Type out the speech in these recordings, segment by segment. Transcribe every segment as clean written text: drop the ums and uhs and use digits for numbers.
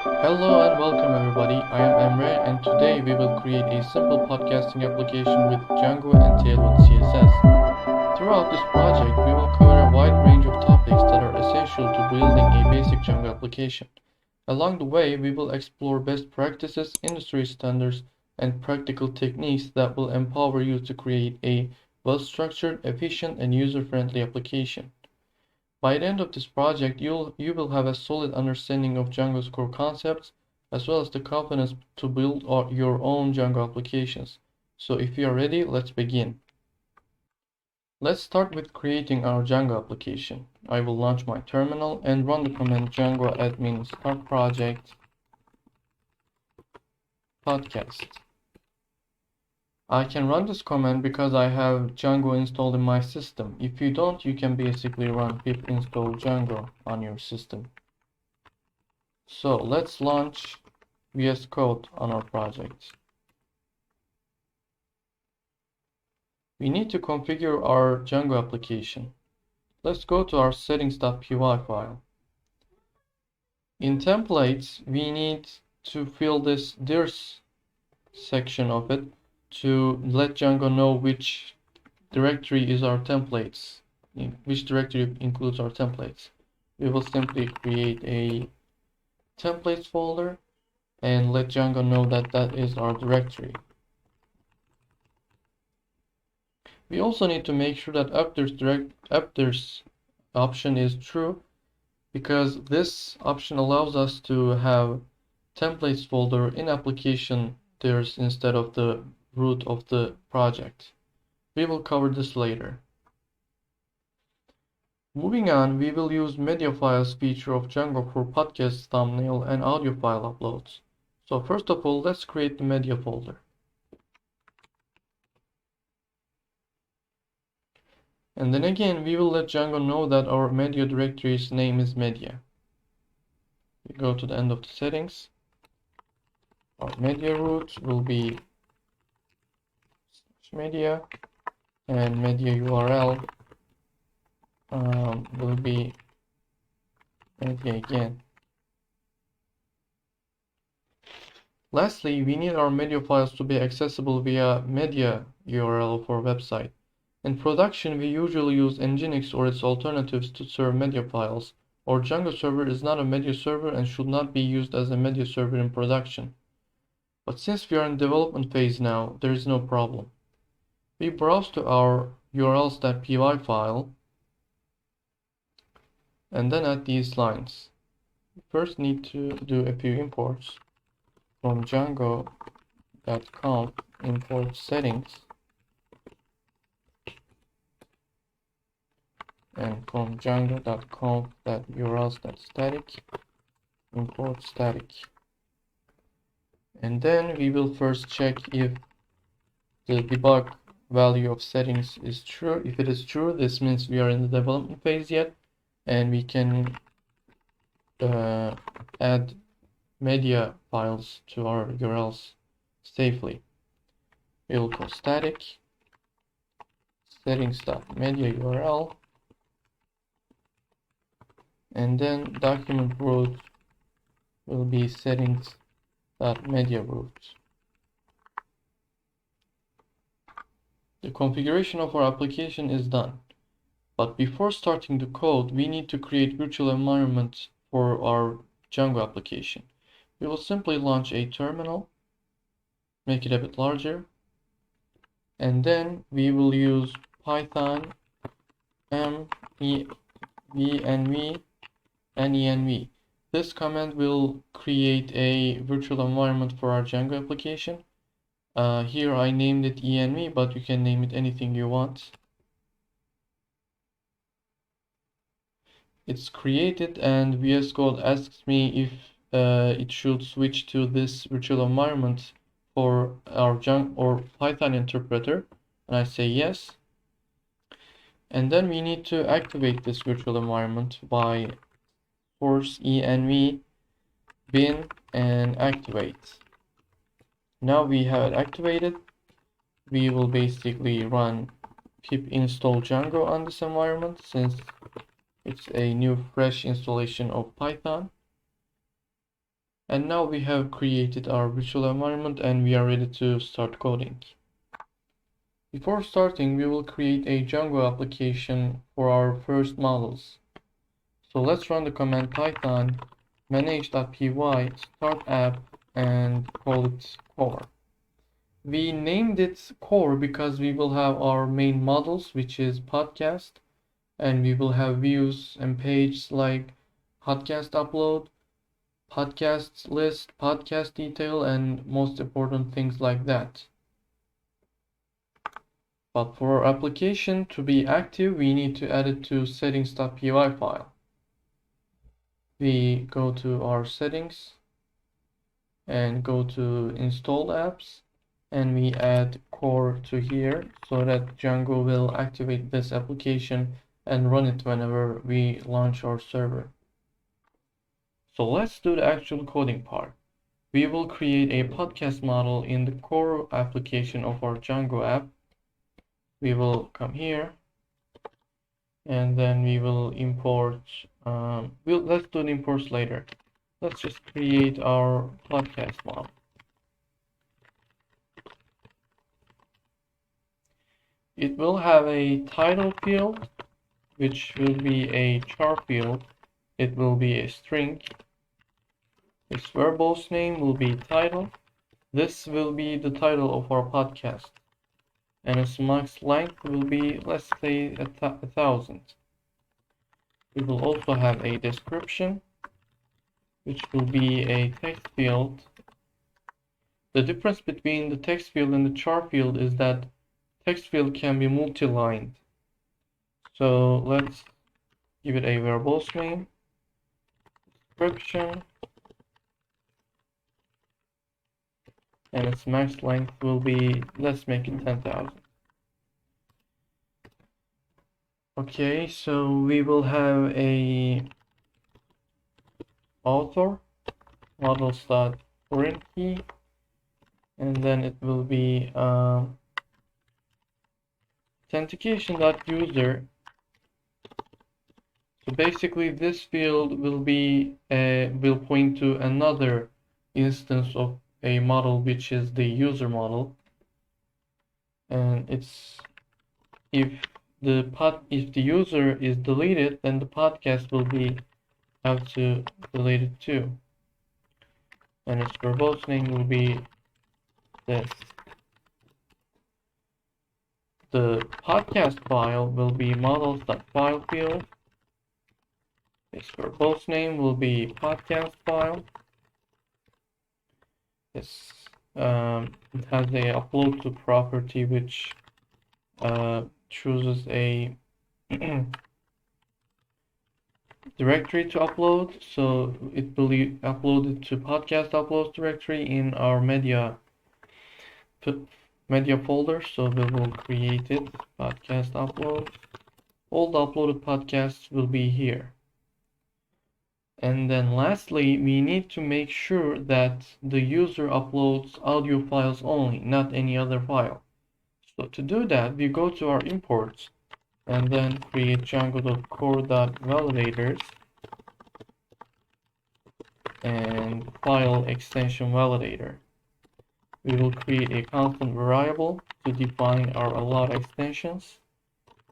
Hello and welcome everybody. I am Emre and today we will create a simple podcasting application with Django and Tailwind CSS. Throughout this project, we will cover a wide range of topics that are essential to building a basic Django application. Along the way, we will explore best practices, industry standards, and practical techniques that will empower you to create a well-structured, efficient, and user-friendly application. By the end of this project, you will have a solid understanding of Django's core concepts, as well as the confidence to build your own Django applications. So if you are ready, let's begin. Let's start with creating our Django application. I will launch my terminal and run the command Django admin start project podcast. I can run this command because I have Django installed in my system. If you don't, you can basically run pip install Django on your system. So let's launch VS Code on our project. We need to configure our Django application. Let's go to our settings.py file. In templates, we need to fill this dirs section of it to let Django know which directory is our templates, which directory includes our templates. We will simply create a templates folder and let Django know that that is our directory. We also need to make sure that updates option is true, because this option allows us to have templates folder in application dirs instead of the root of the project. We will cover this later. Moving on, we will use media files feature of Django for podcast thumbnail and audio file uploads. So first of all, let's create the media folder. And then again, we will let Django know that our media directory's name is media. We go to the end of the settings. Our media root will be media, and media URL will be media again. Lastly, we need our media files to be accessible via media URL for website. In production, we usually use Nginx or its alternatives to serve media files. Our Django server is not a media server and should not be used as a media server in production. But since we are in development phase now, there is no problem. We browse to our urls.py file and then add these lines. We first need to do a few imports from django.conf import settings and from django.conf.urls.static import static. And then we will first check if the debug value of settings is true. If it is true, this means we are in the development phase yet, and we can add media files to our URLs safely. We will call static settings.media URL, and then document root will be settings.media root. The configuration of our application is done. But before starting the code, we need to create virtual environment for our Django application. We will simply launch a terminal, make it a bit larger, and then we will use Python env. This command will create a virtual environment for our Django application. Here I named it env, but you can name it anything you want. It's created, and VS Code asks me if it should switch to this virtual environment for our Django or Python interpreter, and I say yes. And then we need to activate this virtual environment by force env bin and activate. Now we have it activated. We will basically run pip install Django on this environment since it's a new fresh installation of Python. And now we have created our virtual environment and we are ready to start coding. Before starting, we will create a Django application for our first models. So let's run the command python manage.py start app and call it core. We named it core because we will have our main models, which is podcast, and we will have views and pages like podcast upload, podcast list, podcast detail, and most important things like that. But for our application to be active, we need to add it to settings.py file. We go to our settings and go to install apps, and we add core to here so that Django will activate this application and run it whenever we launch our server. So let's do the actual coding part. We will create a podcast model in the core application of our Django app. We will come here and then we will import, let's do the imports later. Let's just create our podcast model. It will have a title field, which will be a char field. It will be a string. Its variable's name will be title. This will be the title of our podcast. And its max length will be, let's say, 1,000. We will also have a description, which will be a text field. The difference between the text field and the char field is that text field can be multi-lined. So let's give it a variable's name, description, and its max length will be, let's make it 10,000. Okay, so we will have a author models.foreign key, and then it will be authentication.user. So basically this field will be will point to another instance of a model, which is the user model, and it's if the user is deleted, then the podcast will be have to delete it too, and its verbose name will be this. The podcast file will be models.file field. Its verbose name will be podcast file. It has a upload to property, which chooses a directory to upload. So it will be uploaded to podcast uploads directory in our media folder. So we will create it, podcast upload. All the uploaded podcasts will be here. And then lastly, we need to make sure that the user uploads audio files only, not any other file. So to do that, we go to our imports and then create django.core.validators and file extension validator. We will create a constant variable to define our allowed extensions,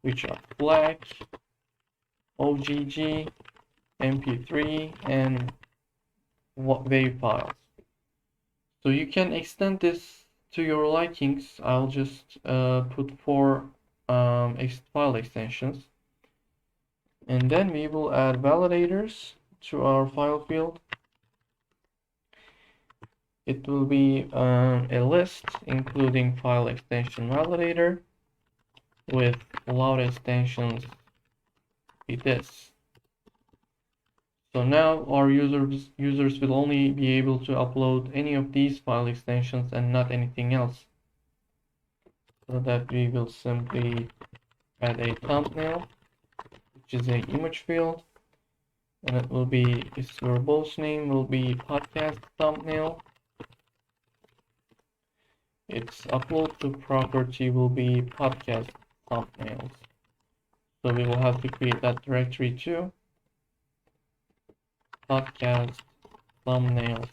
which are flag, OGG, MP3, and WAV files. So you can extend this to your likings. I'll just put 4 file extensions, and then we will add validators to our file field. It will be a list including file extension validator with allowed extensions be this. So now our users will only be able to upload any of these file extensions and not anything else. So that we will simply add a thumbnail, which is an image field, and it will be, its verbose name will be podcast thumbnail. Its upload to property will be podcast thumbnails. So we will have to create that directory too. Podcast thumbnails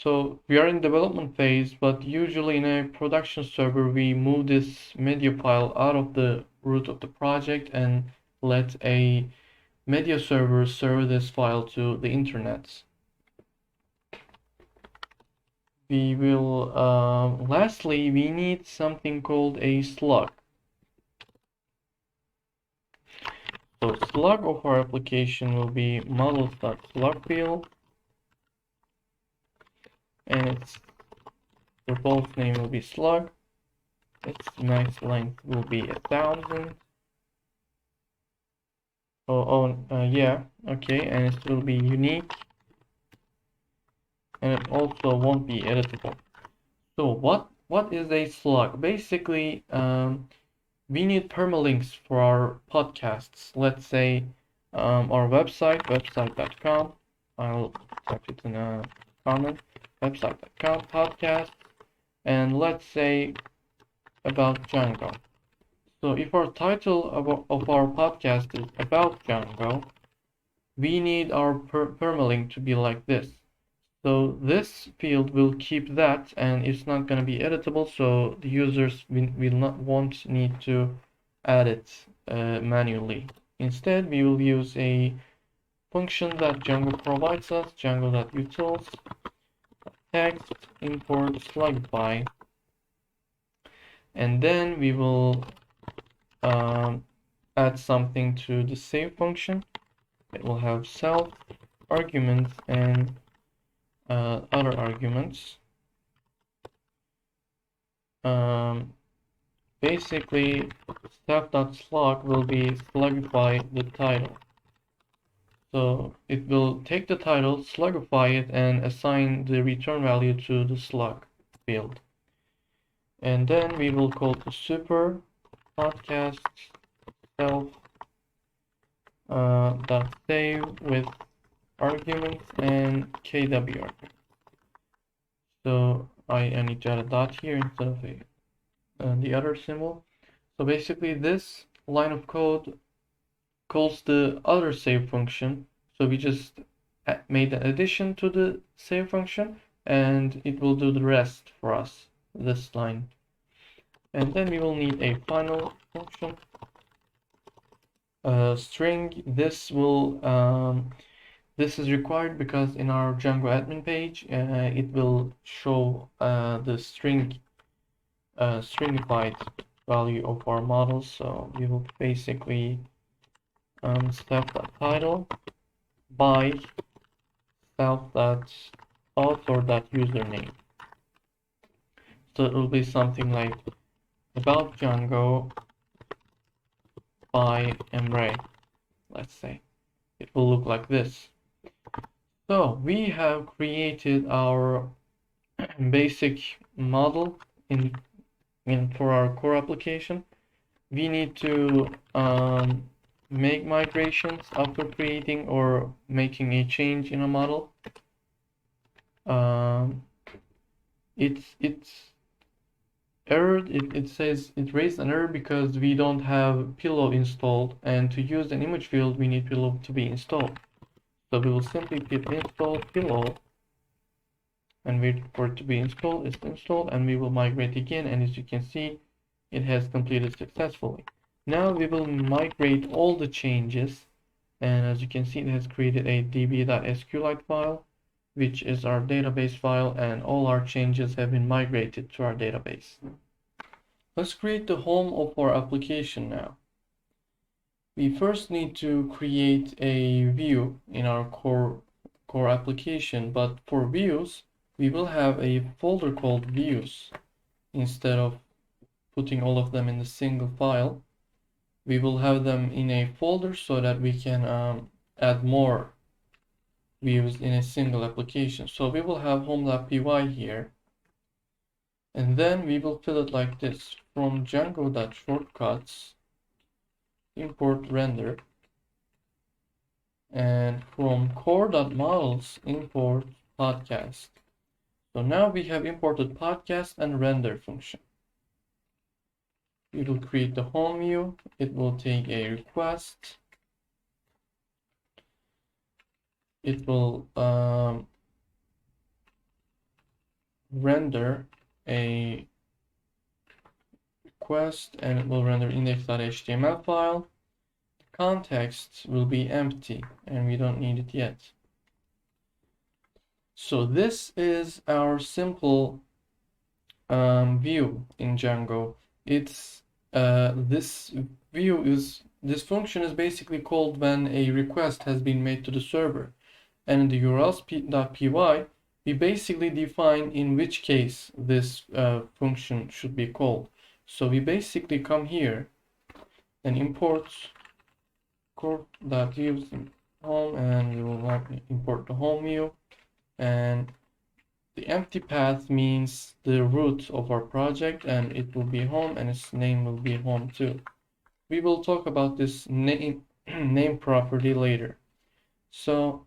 So we are in development phase, but usually in a production server, we move this media file out of the root of the project and let a media server serve this file to the internet. We will, lastly, we need something called a slug. So slug of our application will be models.slug field, and its default name will be slug. Its max length will be 1,000. Yeah, okay, and it will be unique, and it also won't be editable. So what is a slug? Basically, we need permalinks for our podcasts. Let's say our website, website.com. I'll type it in a comment. Website.com podcast, and let's say about Django. So if our title of our podcast is about Django, we need our permalink to be like this. So this field will keep that, and it's not going to be editable, so the users won't need to add it manually. Instead, we will use a function that Django provides us, django.utils text import slugify, and then we will add something to the save function. It will have self arguments and other arguments. Basically, staff.slug will be slugify the title. So it will take the title, slugify it, and assign the return value to the slug field. And then we will call the super podcast self dot save with arguments and KW argument. So I need to add a dot here instead of the other symbol. So basically this line of code calls the other save function. So we just made an addition to the save function, and it will do the rest for us, this line. And then we will need a final function. String, this is required because in our Django admin page, it will show the stringified value of our models. So we will basically self.title by self.author.username. So it will be something like about Django by Emre, let's say. It will look like this. So we have created our basic model for our core application. We need to make migrations after creating or making a change in a model. It's errored. It says it raised an error because we don't have pillow installed, and to use an image field we need pillow to be installed. So we will simply pip install pillow and wait for it to be installed. It's installed, and we will migrate again, and as you can see, it has completed successfully. Now we will migrate all the changes, and as you can see, it has created a db.sqlite file, which is our database file, and all our changes have been migrated to our database. Let's create the home of our application now. We first need to create a view in our core application, but for views, we will have a folder called views. Instead of putting all of them in a single file, we will have them in a folder so that we can add more views in a single application. So we will have home.py here, and then we will fill it like this: from Django.shortcuts import render, and from core.models import podcast. So now we have imported podcast and render function. We will create the home view. It will take a request. It will render a request, and it will render index.html file. The context will be empty, and we don't need it yet. So this is our simple view in Django. It's this this function is basically called when a request has been made to the server, and in the urls.py we basically define in which case this function should be called. So we basically come here and import core.views home, and we will import the home view, and the empty path means the root of our project, and it will be home, and its name will be home too. We will talk about this name property later. So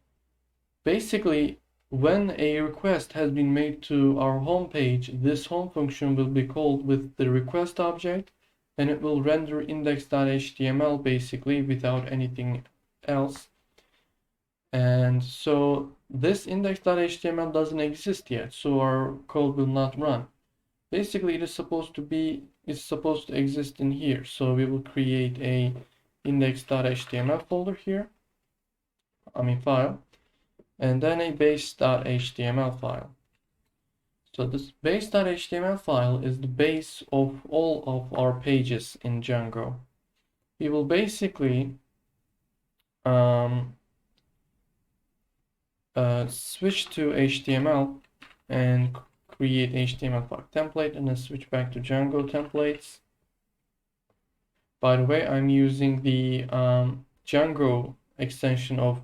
basically, when a request has been made to our home page, this home function will be called with the request object, and it will render index.html basically without anything else. And so this index.html doesn't exist yet, so our code will not run. Basically, it's supposed to exist in here. So we will create a index.html folder here, file, and then a base.html file. So this base.html file is the base of all of our pages in Django. We will basically switch to HTML and create HTML5 template, and then switch back to Django templates. By the way, I'm using the Django extension of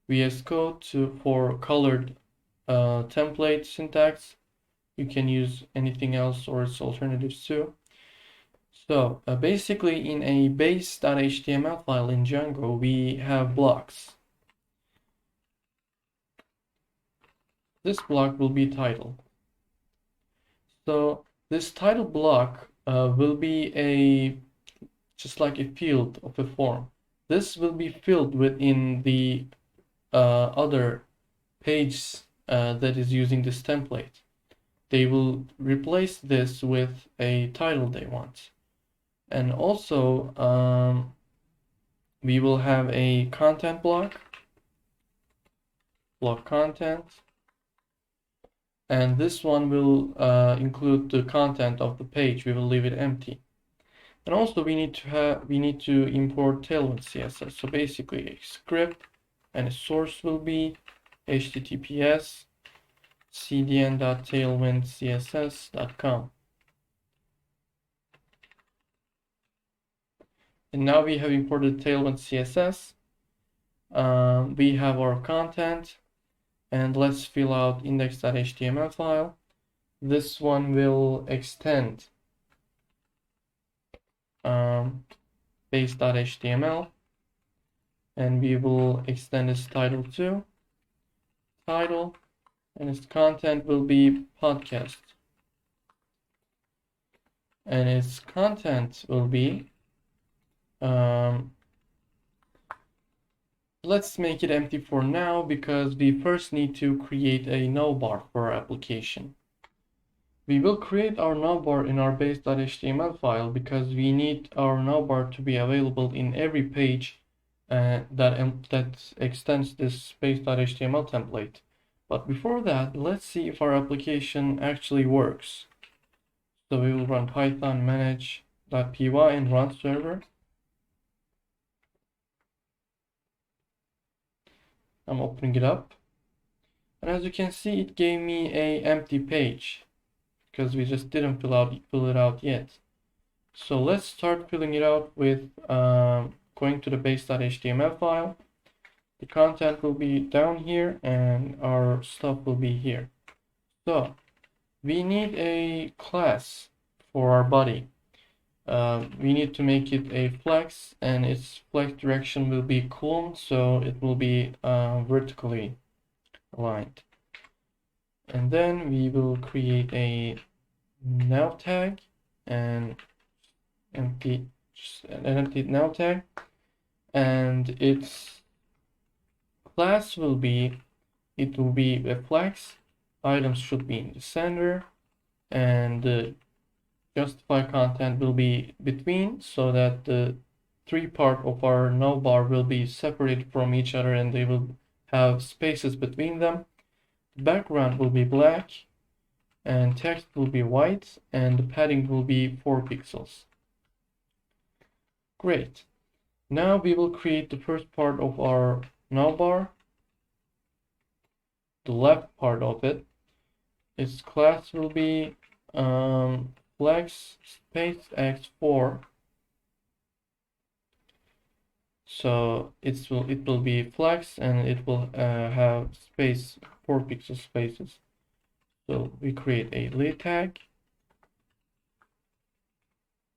VS Code for colored template syntax. You can use anything else or its alternatives too. So basically, in a base.html file in Django, we have blocks. This block will be title. So this title block will be just like a field of a form. This will be filled within the other page that is using this template. They will replace this with a title they want. And also we will have a content block content, and this one will include the content of the page. We will leave it empty. And also we need to import Tailwind CSS. So basically a script, and a source will be https cdn.tailwindcss.com. And now we have imported Tailwind CSS. We have our content, and let's fill out index.html file. This one will extend base.html, and we will extend its title to title, and its content will be podcast, and its content will be let's make it empty for now, because we first need to create a navbar for our application. We will create our navbar in our base.html file because we need our navbar to be available in every page that extends this base.html template. But before that, let's see if our application actually works. So we will run python manage.py and run server. I'm opening it up, and as you can see, it gave me a empty page because we just didn't fill it out yet. So let's start filling it out with going to the base.html file. The content will be down here, and our stuff will be here. So we need a class for our body. We need to make it a flex, and its flex direction will be column, so it will be vertically aligned. And then we will create a nav tag and an empty nav tag, and its class will be a flex items should be in the center, and the justify content will be between, so that the three part of our navbar will be separated from each other and they will have spaces between them. The background will be black and text will be white and the padding will be 4 pixels. Great. Now we will create the first part of our navbar, the left part of it. Its class will be flex space x4. So it will be flex and it will have space 4 pixel spaces. So we create a lit tag,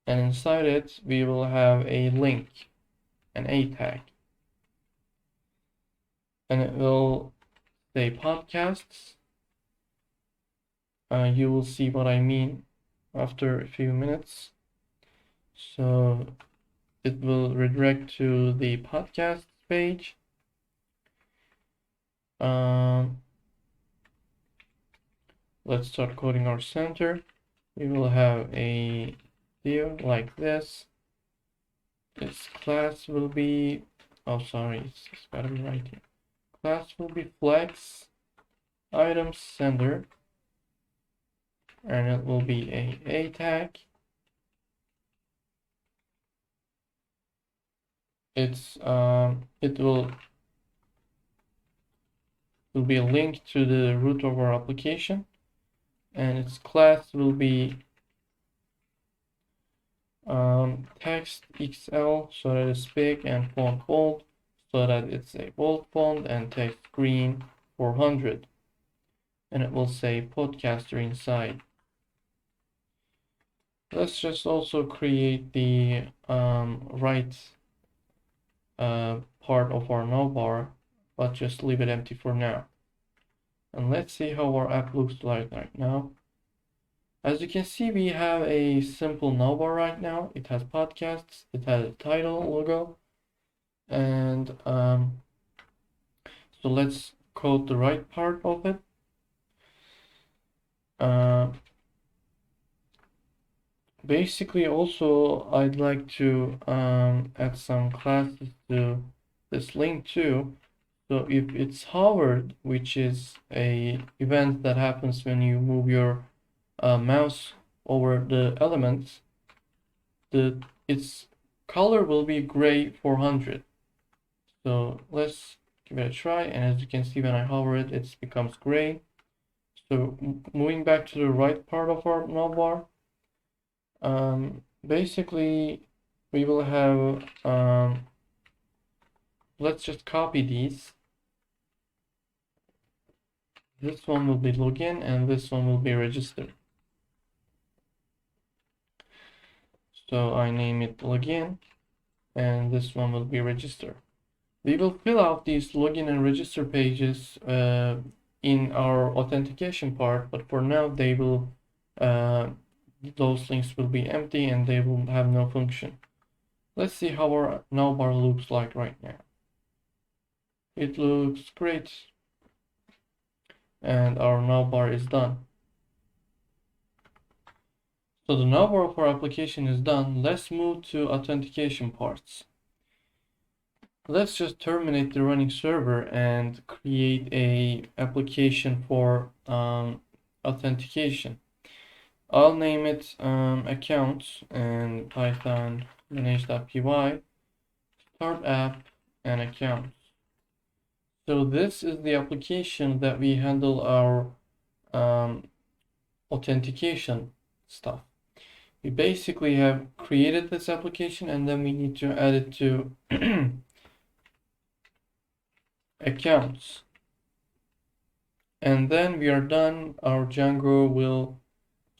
and inside it we will have a link, an A tag, and it will say podcasts. You will see what I mean after a few minutes. So it will redirect to the podcast page. Let's start coding our center. We will have a div like this. Its class will be, oh sorry, it's gotta be right here. Class will be flex item sender, and it will be a tag. It will be a link to the root of our application, and its class will be text XL, so that it's big, and font bold, so that it's a bold font, and text green 400, and it will say podcaster inside. Let's just also create the right part of our navbar, but just leave it empty for now. And let's see how our app looks like right now. As you can see, we have a simple navbar right now. It has podcasts, it has a title logo, and so let's code the right part of it. Basically, also I'd like to add some classes to this link too. So if it's hovered, which is a event that happens when you move your mouse over the elements, its color will be gray 400. So let's give it a try, and as you can see, when I hover it, it becomes gray. So moving back to the right part of our navbar, basically we will have let's just copy these. This one will be login and this one will be register. So I name it login and this one will be register. We will fill out these login and register pages in our authentication part, but for now they will those links will be empty and they will have no function. Let's see how our navbar looks like right now. It looks great, and our navbar is done. So the navbar of our application is done. Let's move to authentication parts. Let's just terminate the running server and create a application for authentication. I'll name it accounts and Python manage.py, start app and accounts. So this is the application that we handle our authentication stuff. We basically have created this application and then we need to add it to accounts. And then we are done. Our Django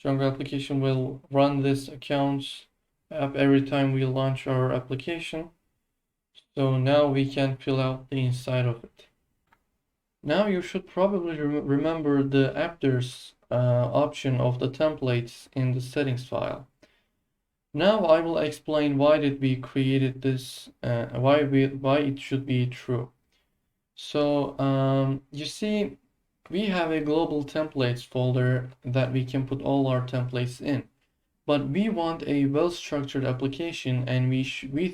application will run this accounts app every time we launch our application. So now we can fill out the inside of it. Now you should probably remember the appders option of the templates in the settings file. Now I will explain why did we created this, why it should be true. So you see, we have a global templates folder that we can put all our templates in. But we want a well-structured application, and we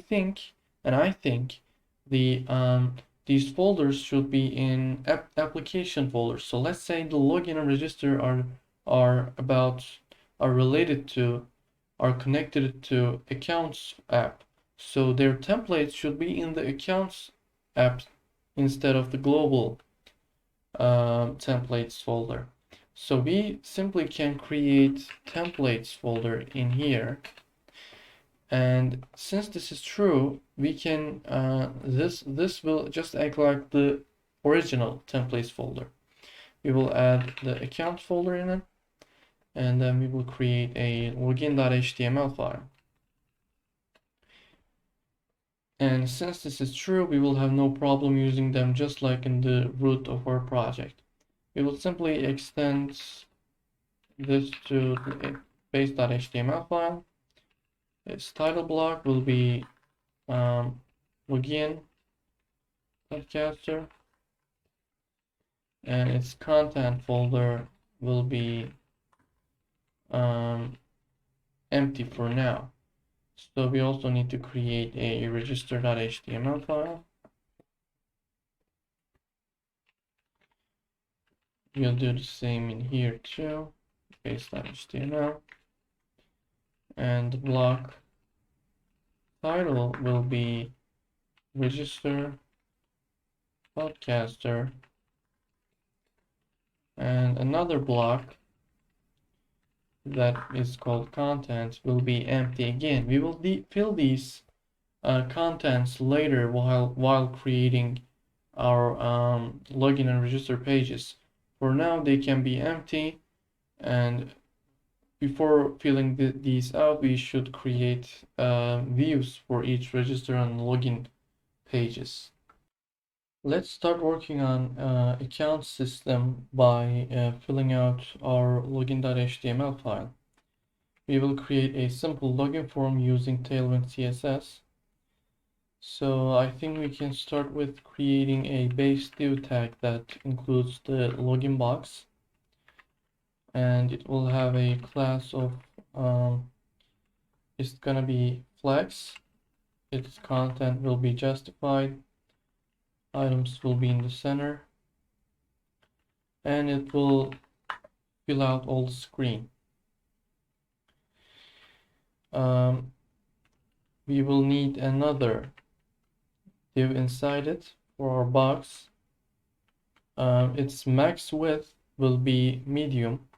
think, and I think, these folders should be in application folders. So let's say the login and register are related to, are connected to accounts app. So their templates should be in the accounts app instead of the global templates folder. So we simply can create templates folder in here. And since this is true, we can, this will just act like the original templates folder. We will add the account folder in it, and then we will create a login.html file. And since this is true, we will have no problem using them just like in the root of our project. We will simply extend this to the base.html file. Its title block will be login podcaster, and its content folder will be empty for now. So we also need to create a register.html file. We'll do the same in here too, base.html, and the block title will be register podcaster, and another block that is called content will be empty again. We will fill these contents later while creating our login and register pages. For now, they can be empty, and before filling these out, we should create views for each register and login pages. Let's start working on account system by filling out our login.html file. We will create a simple login form using Tailwind CSS. So I think we can start with creating a base div tag that includes the login box, and it will have a class of it's gonna be flex. Its content will be justified. Items will be in the center, and it will fill out all the screen. We will need another div inside it for our box. Its max width will be medium,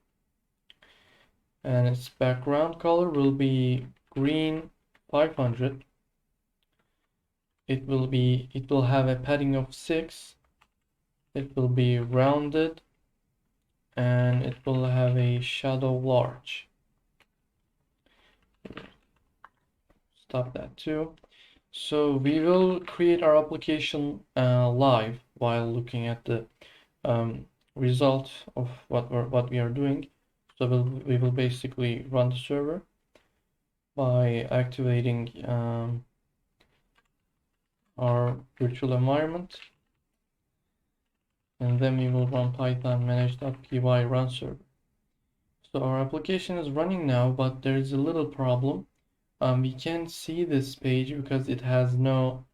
and its background color will be green 500. It will have a padding of 6. It will be rounded, and it will have a shadow large. Stop that too. So we will create our application live while looking at the result of what we are doing. So we will basically run the server by activating our virtual environment, and then we will run python manage.py run server. So our application is running now, but there is a little problem. We can't see this page because it has no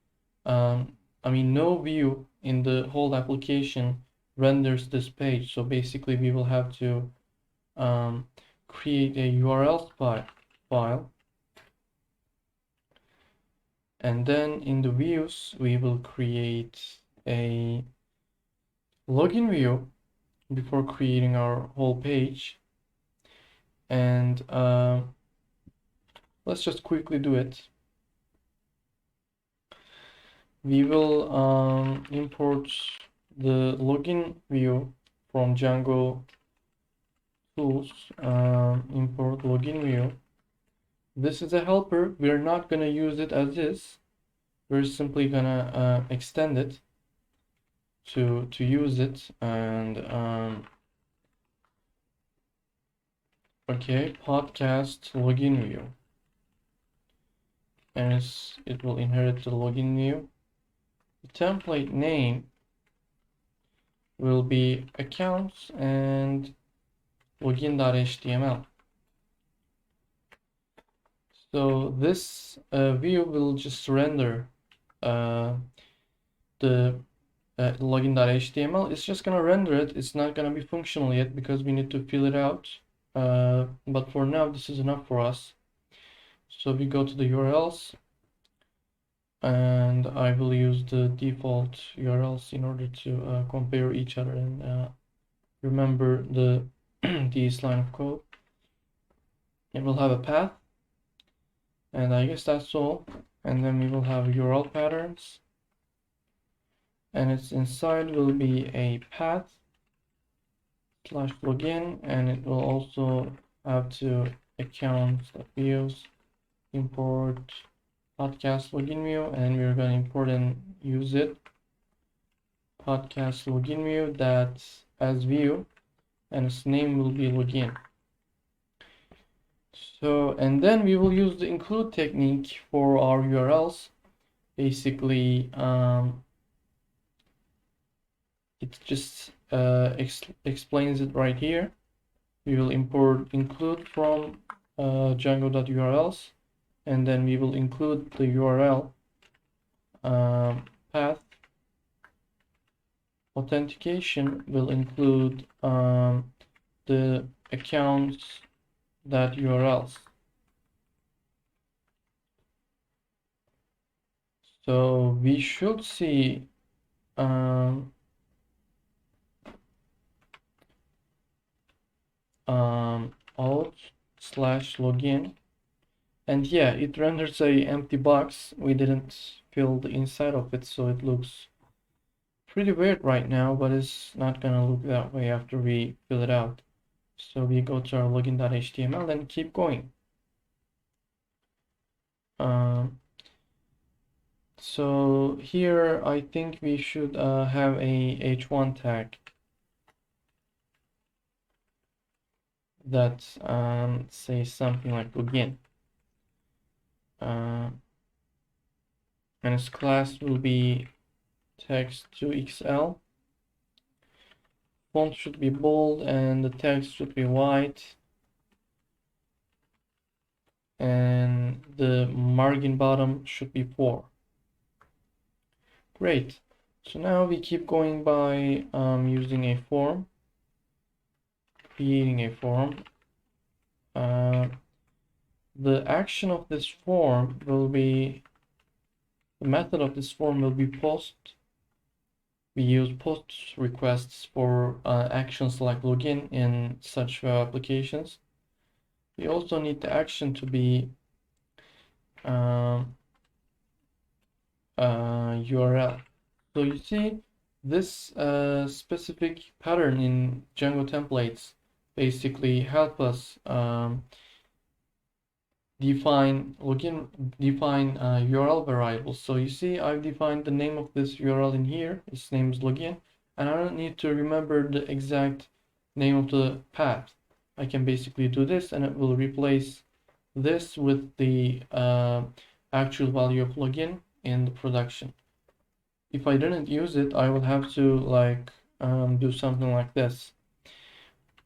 view in the whole application renders this page. So basically we will have to create a URL file, and then in the views we will create a login view before creating our whole page. And let's just quickly do it. We will import the login view from Django tools, import login view. This is a helper. We're not going to use it as is. We're simply going to extend it to use it. And okay, podcast login view, and it will inherit the login view. The template name will be accounts and login.html. So this view will just render the login.html. It's just gonna render it. It's not gonna be functional yet because we need to fill it out. But for now, this is enough for us. So we go to the URLs, and I will use the default URLs in order to compare each other and remember this line of code. It will have a path, and I guess that's all. And then we will have URL patterns, and its inside will be a path / login, and it will also have to accounts.views import podcast login view, and we're going to import and use it podcast login view that's as view, and its name will be login. So, and then we will use the include technique for our URLs. Basically, it just explains it right here. We will include from Django.urls, and then we will include the URL path. Authentication will include the accounts.urls. So we should see auth/login, and yeah, it renders a empty box. We didn't fill the inside of it, so it looks pretty weird right now, but it's not gonna look that way after we fill it out. So we go to our login.html and keep going. So here I think we should have a h1 tag that says something like login, and its class will be text2xl. Font should be bold and the text should be white, and the margin bottom should be 4. Great. So now we keep going by using a form, creating a form. The action of this form will be, the method of this form will be post. We use post requests for actions like login in such applications. We also need the action to be URL. So you see this specific pattern in Django templates basically help us define URL variables. So you see I've defined the name of this URL in here. Its name is login, and I don't need to remember the exact name of the path. I can basically do this, and it will replace this with the actual value of login in the production. If I didn't use it, I would have to like do something like this,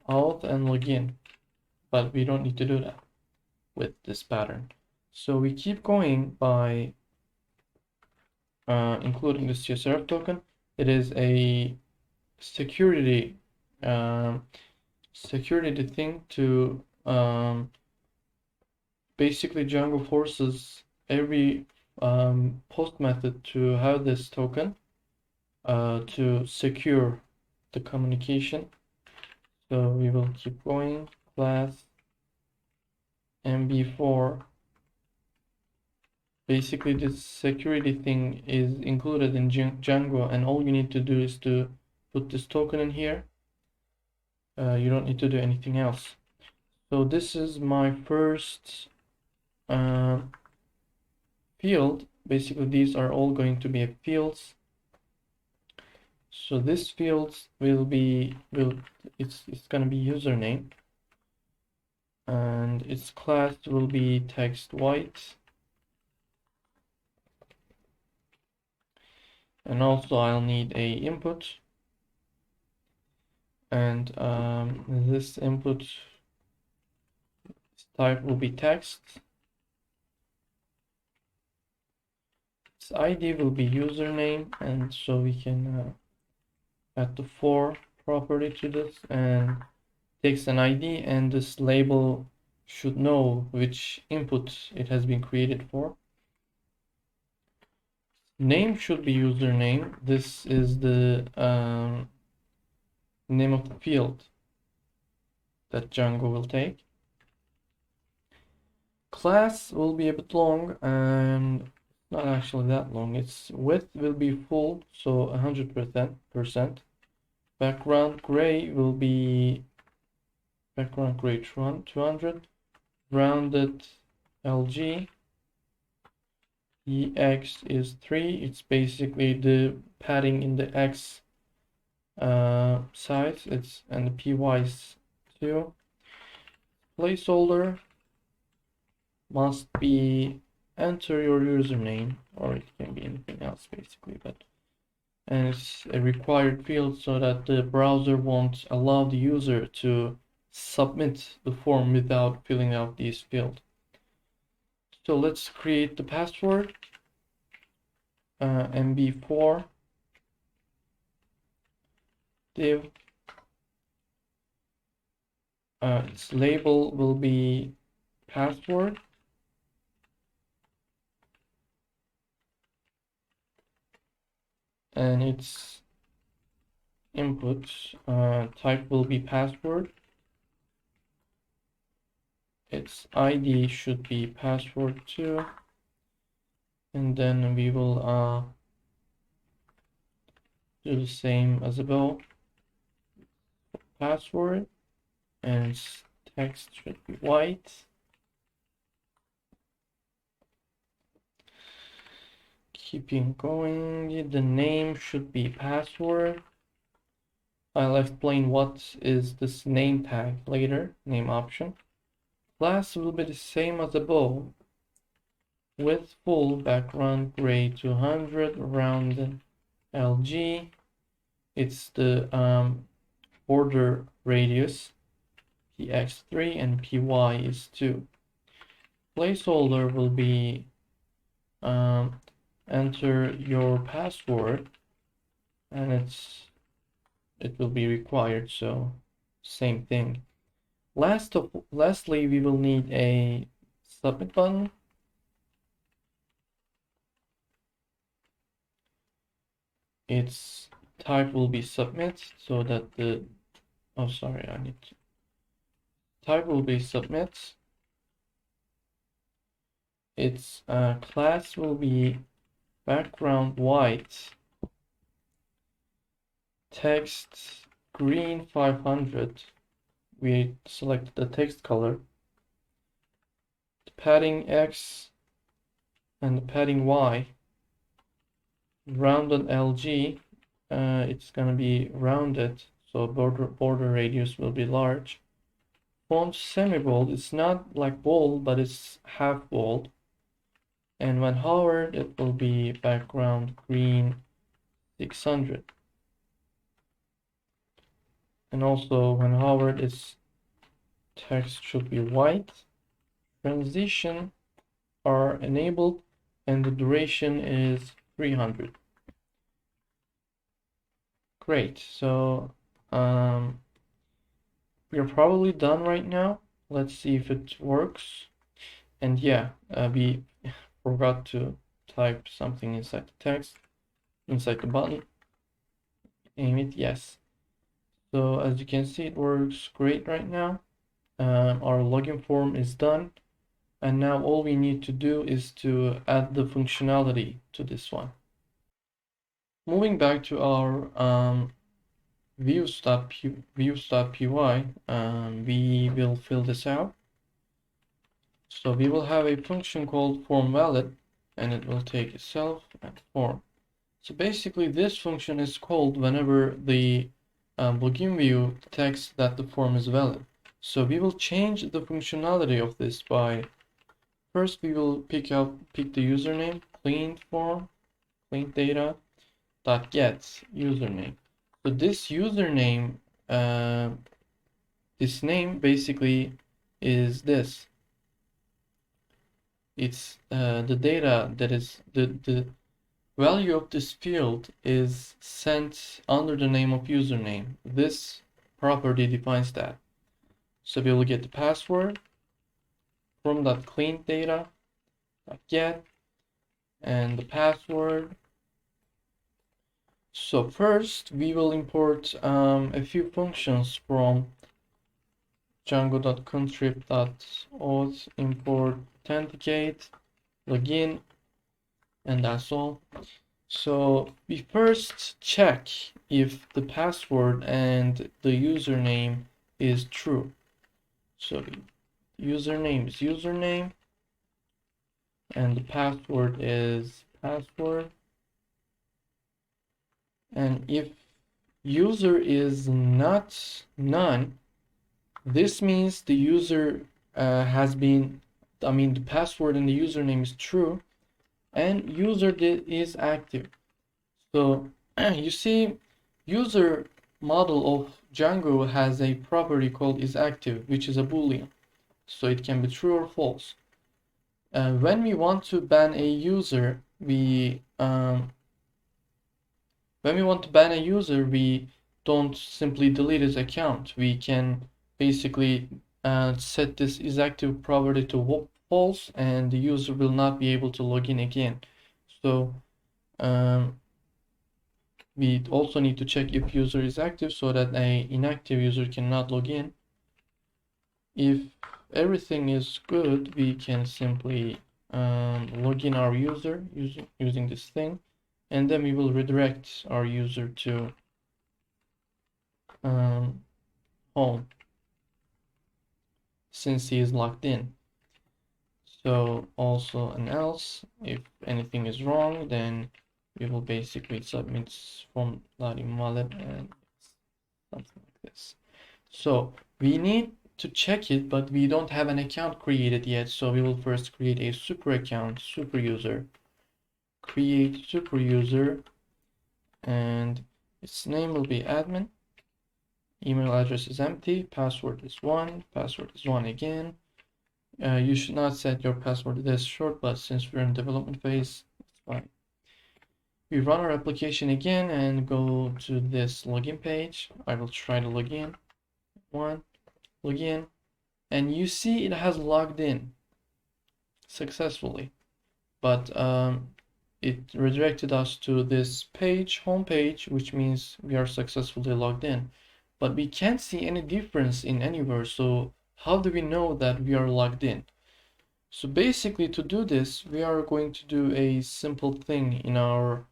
auth and login, but we don't need to do that with this pattern. So we keep going by including the CSRF token. It is a security thing to basically Django forces every post method to have this token to secure the communication. So we will keep going. Class MB4. Basically, this security thing is included in Django, and all you need to do is to put this token in here. You don't need to do anything else. So this is my first field. Basically, these are all going to be fields. So this fields will be it's gonna be username, and its class will be text white, and also I'll need a input, and this input type will be text. Its ID will be username, and so we can add the for property to this, and takes an ID, and this label should know which input it has been created for. Name should be username. This is the name of the field that Django will take. Class will be a bit long, and not actually that long. Its width will be full, so 100%. Background gray will be background gray 200. Rounded LG. EX is 3. It's basically the padding in the X size. And the PY is 2. Placeholder must be enter your username, or it can be anything else basically, and it's a required field so that the browser won't allow the user to submit the form without filling out these fields. So let's create the password. MB4 div. Its label will be password. And its input type will be password. Its ID should be password too. And then we will do the same as above. Password, and its text should be white. Keeping going, the name should be password. I'll explain what is this name tag later, name option. Class will be the same as above, with full background gray 200, rounded LG. It's the border radius, PX3, and PY is 2. Placeholder will be enter your password, and it will be required, so same thing. Lastly, we will need a submit button. Its type will be submit, so that the type will be submit. Its class will be background white, text green 500. We select the text color, the padding X and the padding Y. Rounded LG, it's gonna be rounded, so border radius will be large. Font semi-bold, it's not like bold, but it's half bold. And when hovered, it will be background green 600. And also when hovered, its text should be white. Transition are enabled, and the duration is 300. Great, so we are probably done right now. Let's see if it works. And yeah, we forgot to type something inside the text, inside the button. Aim it, yes. So as you can see, it works great right now. Our login form is done, and now all we need to do is to add the functionality to this one. Moving back to our views.py, we will fill this out. So we will have a function called formValid, and it will take itself and form. So basically, this function is called whenever the login view detects that the form is valid. So we will change the functionality of this by first we will pick the username, cleaned form, cleaned data dot get username. So this username this name basically is this. It's the data that is the value of this field is sent under the name of username. This property defines that. So we will get the password from that clean data get and the password. So first we will import a few functions from django.contrib.auth import authenticate login, and that's all. So we first check if the password and the username is true. So the username is username and the password is password. And if user is not none, this means the user the password and the username is true and user is active. So you see, user model of Django has a property called isActive, which is a Boolean. So it can be true or false. When we want to ban a user, we don't simply delete his account. We can basically set this isActive property to false, and the user will not be able to log in again. So we also need to check if user is active so that an inactive user cannot log in. If everything is good, we can simply log in our user using this thing, and then we will redirect our user to home since he is logged in. So also an else, if anything is wrong, then we will basically submit from invalid and something like this. So we need to check it, but we don't have an account created yet. So we will first create a super account, super user, create super user, and its name will be admin. Email address is empty. Password is 1. Password is 1 again. You should not set your password this short, but since we're in development phase, it's fine. We run our application again and go to this login page. I will try to log in. 1, login, and you see it has logged in successfully, but it redirected us to this page, home page, which means we are successfully logged in, but we can't see any difference in anywhere. So how do we know that we are logged in? So basically, to do this, we are going to do a simple thing in our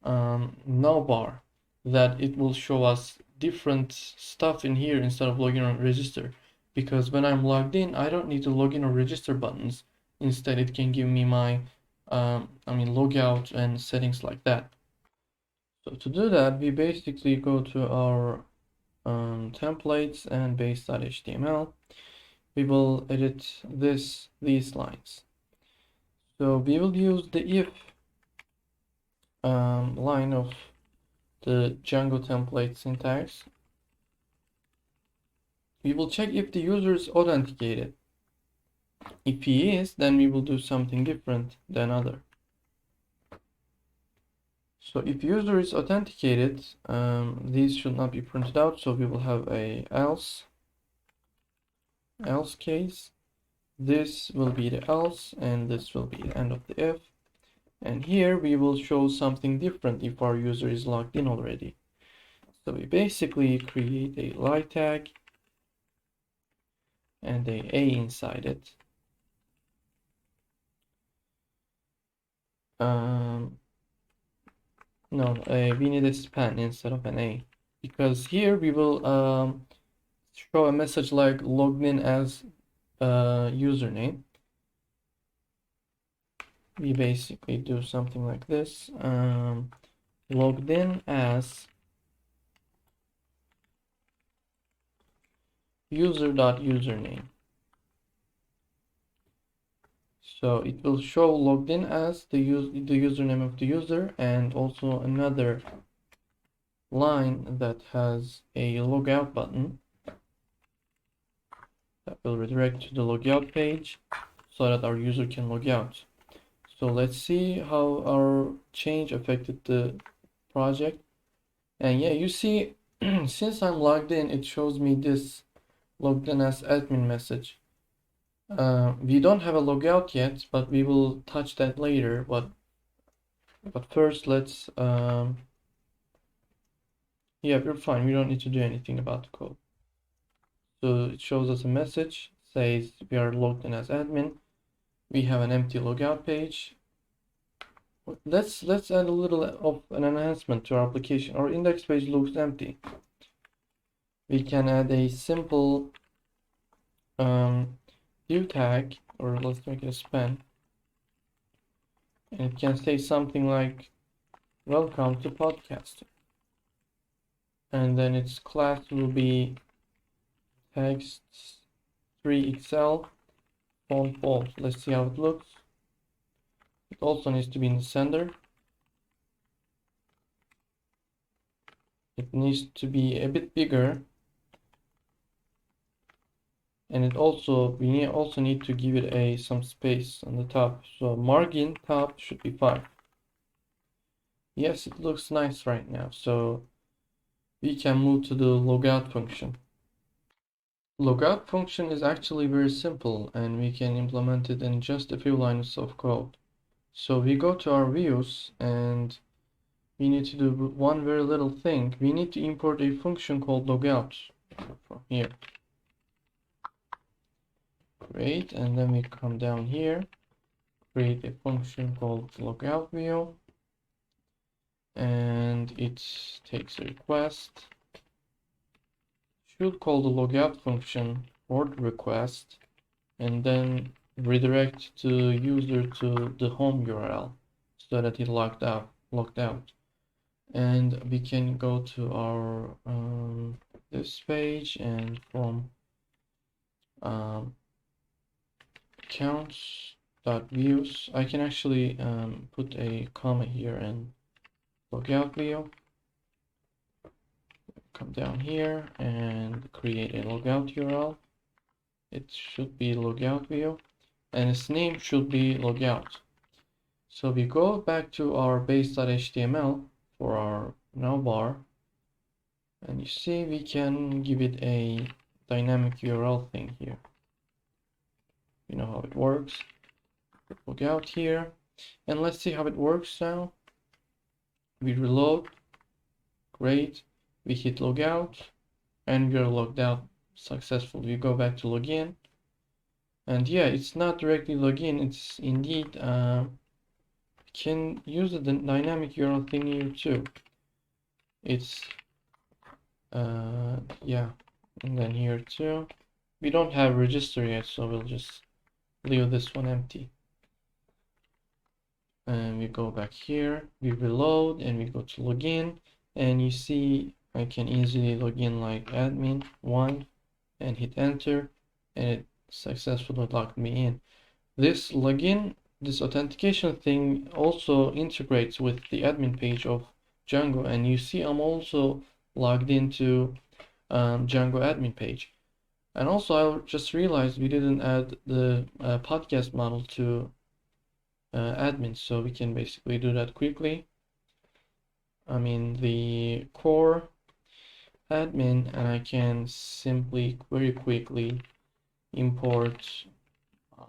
navbar that it will show us different stuff in here instead of login or register, because when I'm logged in, I don't need to login or register buttons. Instead, it can give me my logout and settings like that. So to do that, we basically go to our templates and base.html. We will edit these lines. So we will use the if line of the Django template syntax. We will check if the user is authenticated. If he is, then we will do something different than other. So if user is authenticated, these should not be printed out. So we will have a else case. This will be the else, and this will be the end of the if. And here we will show something different if our user is logged in already. So we basically create a lie tag and a inside it. We need a span instead of an a, because here we will show a message like logged in as username. We basically do something like this, logged in as user.username. So it will show logged in as the username of the user, and also another line that has a logout button that will redirect to the logout page so that our user can log out. So let's see how our change affected the project. And yeah, you see, since I'm logged in, it shows me this logged in as admin message. We don't have a logout yet, but we will touch that later. But first, let's yeah, we're fine. We don't need to do anything about the code. So it shows us a message, says we are logged in as admin. We have an empty logout page. Let's add a little of an enhancement to our application. Our index page looks empty. We can add a simple div tag, or let's make it a span, and it can say something like welcome to podcasting, and then its class will be text 3XL font bold. Let's see how it looks. It also needs to be in the center. It needs to be a bit bigger, and we also need to give it some space on the top. So margin top should be 5. Yes, it looks nice right now. So we can move to the logout function. Logout function is actually very simple, and we can implement it in just a few lines of code. So we go to our views, and we need to do one very little thing. We need to import a function called logout from here. Great, and then we come down here, create a function called logout view, and it takes a request. Should call the logout function for the request, and then redirect to user to the home URL so that it logged out. And we can go to our this page, and from accounts.views, I can actually put a comma here and logout view. Come down here and create a logout URL. It should be logout view, and its name should be logout. So we go back to our base.html for our navbar, and you see we can give it a dynamic URL thing here. You know how it works. Log out here, and let's see how it works now. We reload. Great. We hit logout, and we are logged out successfully. We go back to login, and yeah, it's not directly login. It's indeed can use the dynamic URL thing here too. It's yeah, and then here too. We don't have register yet, so we'll just leave this one empty. And we go back here, we reload, and we go to login, and you see I can easily log in like admin1 and hit enter, and it successfully logged me in. This login, this authentication thing also integrates with the admin page of Django, and you see I'm also logged into Django admin page. And also I just realized we didn't add the podcast model to admin, so we can basically do that quickly. I'm in the core admin, and I can simply very quickly import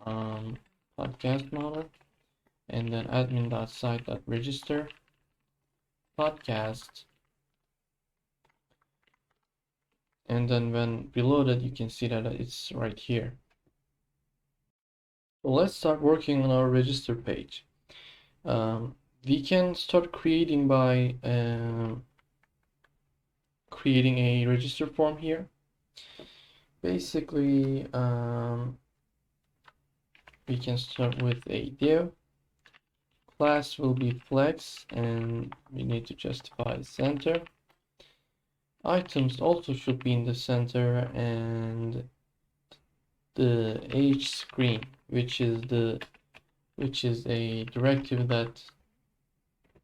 podcast model, and then admin.site.register podcast, and then when reloaded you can see that it's right here. So let's start working on our register page. We can start creating by creating a register form here. Basically we can start with a div. Class will be flex, and we need to justify center. Items also should be in the center, and the h screen, which is a directive that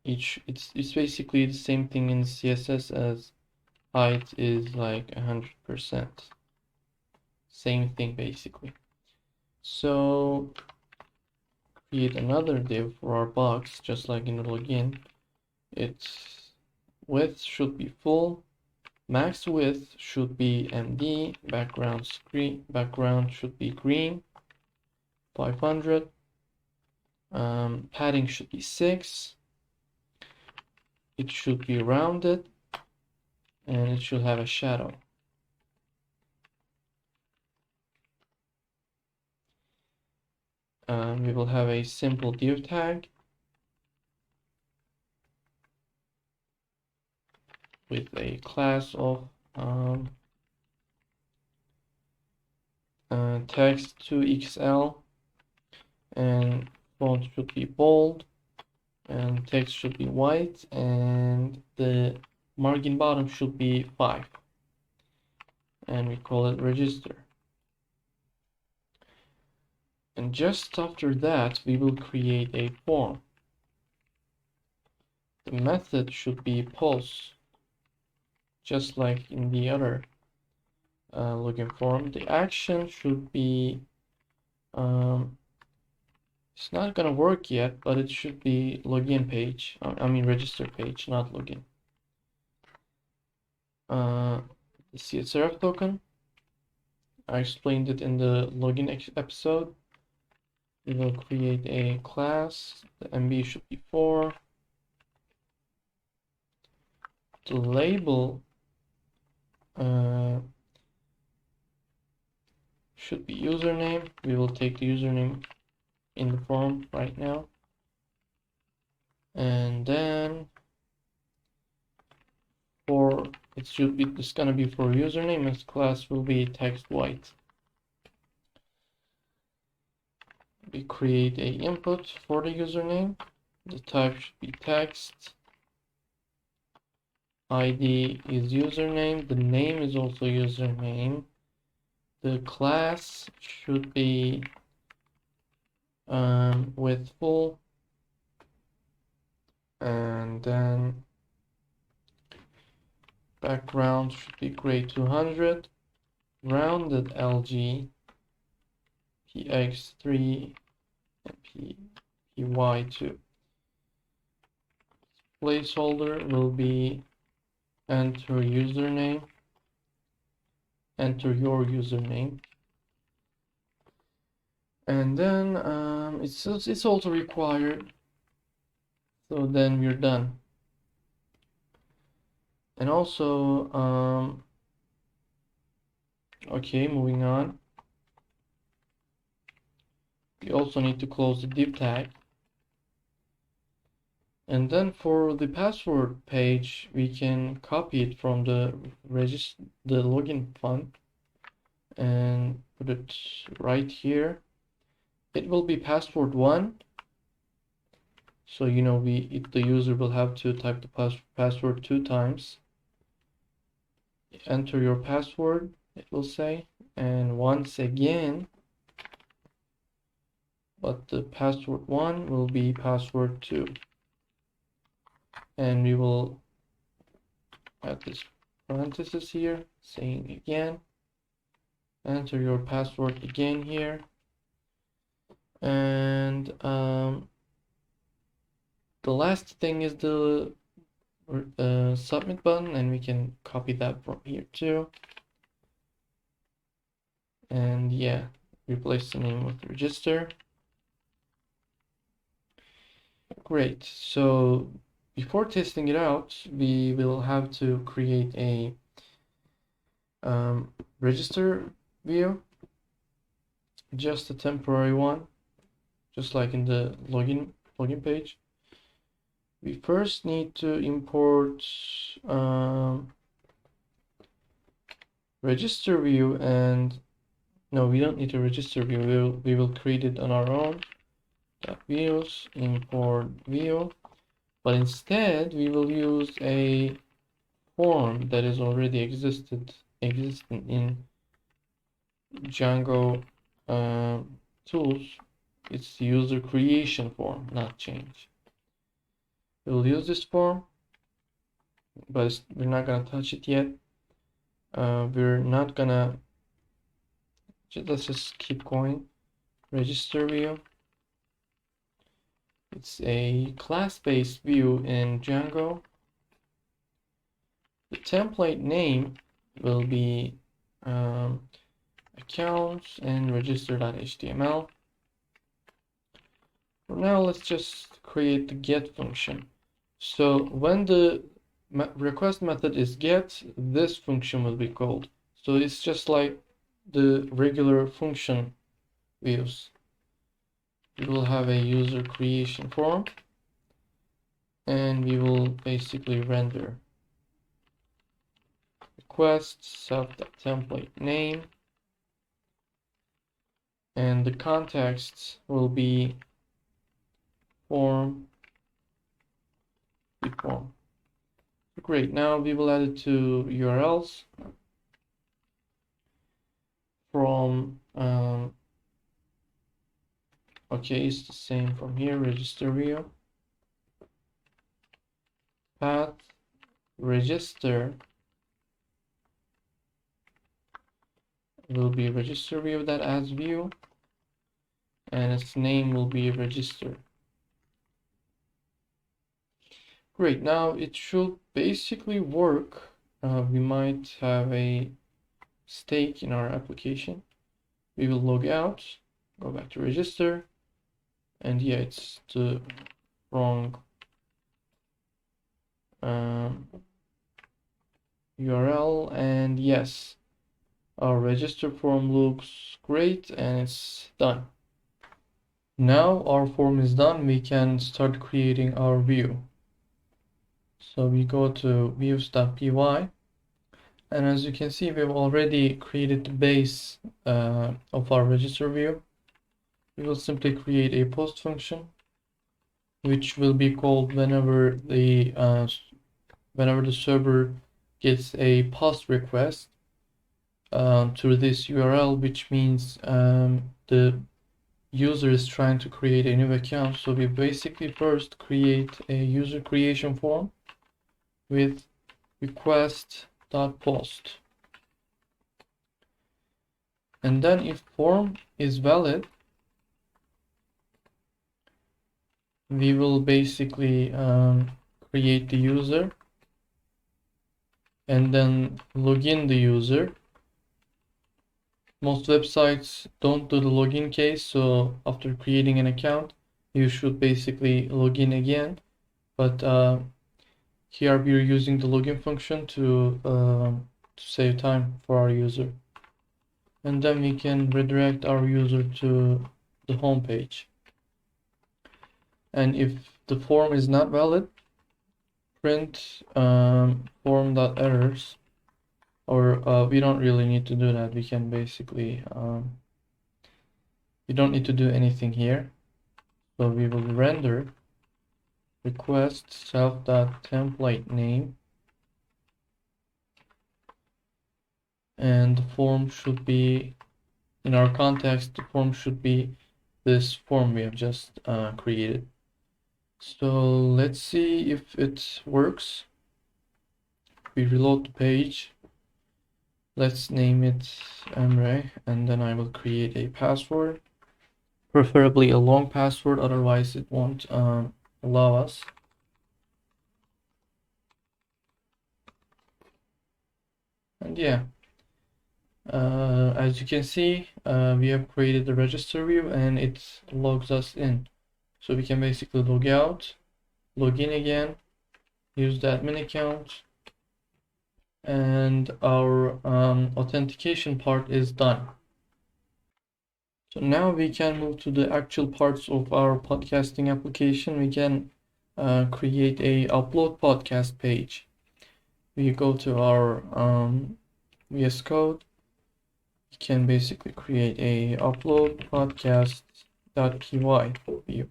it's basically the same thing in CSS as height is like 100%. Same thing basically. So create another div for our box, just like in the login. Its width should be full. Max width should be MD. Background should be green. 500. Padding should be 6. It should be rounded, and it should have a shadow. We will have a simple div tag with a class of text to XL, and font should be bold, and text should be white, and the margin bottom should be 5, and we call it register. And just after that, we will create a form. The method should be post, just like in the other login form. The action should be, it's not gonna work yet, but it should be login page. I mean register page, not login. The CSRF token, I explained it in the login episode. We will create a class. The MB should be 4. The label should be username. We will take the username in the form right now. And then it's gonna be for username, as class will be text white. We create a input for the username. The type should be text. ID is username. The name is also username. The class should be with full, and then background should be gray 200, rounded LG, PX3, and PY2. Placeholder will be enter username, enter your username, and then it's also required, so then we're done. And also okay, moving on, we also need to close the div tag. And then for the password page, we can copy it from the login font and put it right here. It will be password 1. So you know the user will have to type the password 2 times. Enter your password, it will say, and once again, but the password 1 will be password 2. And we will add this parenthesis here, saying again, enter your password again here, and the last thing is the submit button, and we can copy that from here too. And yeah, replace the name with register. Great. So before testing it out, we will have to create a register view, just a temporary one, just like in the login page. We first need to import register view, and no, we don't need a register view. We will create it on our own. Views, import view, but instead we will use a form that is already existent in Django tools. It's the user creation form, not change. We'll use this form, but we're not gonna touch it yet. We're not gonna, let's just keep going. Register view. It's a class-based view in Django. The template name will be accounts and register.html. For now, let's just create the get function. So when the request method is get, this function will be called. So it's just like the regular function views. We will have a user creation form, and we will basically render request self.template name, and the context will be form. Great. Now we will add it to URLs from okay, it's the same from here. Register view, path register will be register view that adds view, and its name will be register. Great, now it should basically work. We might have a mistake in our application. We will log out, go back to register, and yeah, it's the wrong URL, and yes, our register form looks great and it's done. Now our form is done, we can start creating our view. So we go to views.py, and as you can see, we've already created the base of our register view. We will simply create a post function, which will be called whenever the server gets a post request to this URL, which means the user is trying to create a new account. So we basically first create a user creation form with request.post, and then if form is valid, we will basically create the user and then log in the user. Most websites don't do the login case, so after creating an account, you should basically log in again. But here we are using the login function to save time for our user. And then we can redirect our user to the home page. And if the form is not valid, print form.errors, or we don't really need to do that. We can basically, we don't need to do anything here. So we will render request self.template name, and the form should be, in our context, the form should be this form we have just created. So let's see if it works. We reload the page. Let's name it Emre, and then I will create a password, preferably a long password, otherwise it won't allow us. And yeah, as you can see, we have created the register view and it logs us in. So we can basically log out, log in again, use the admin account, and our authentication part is done. So now we can move to the actual parts of our podcasting application. We can create a upload podcast page. We go to our VS Code. We can basically create a upload podcast.py view.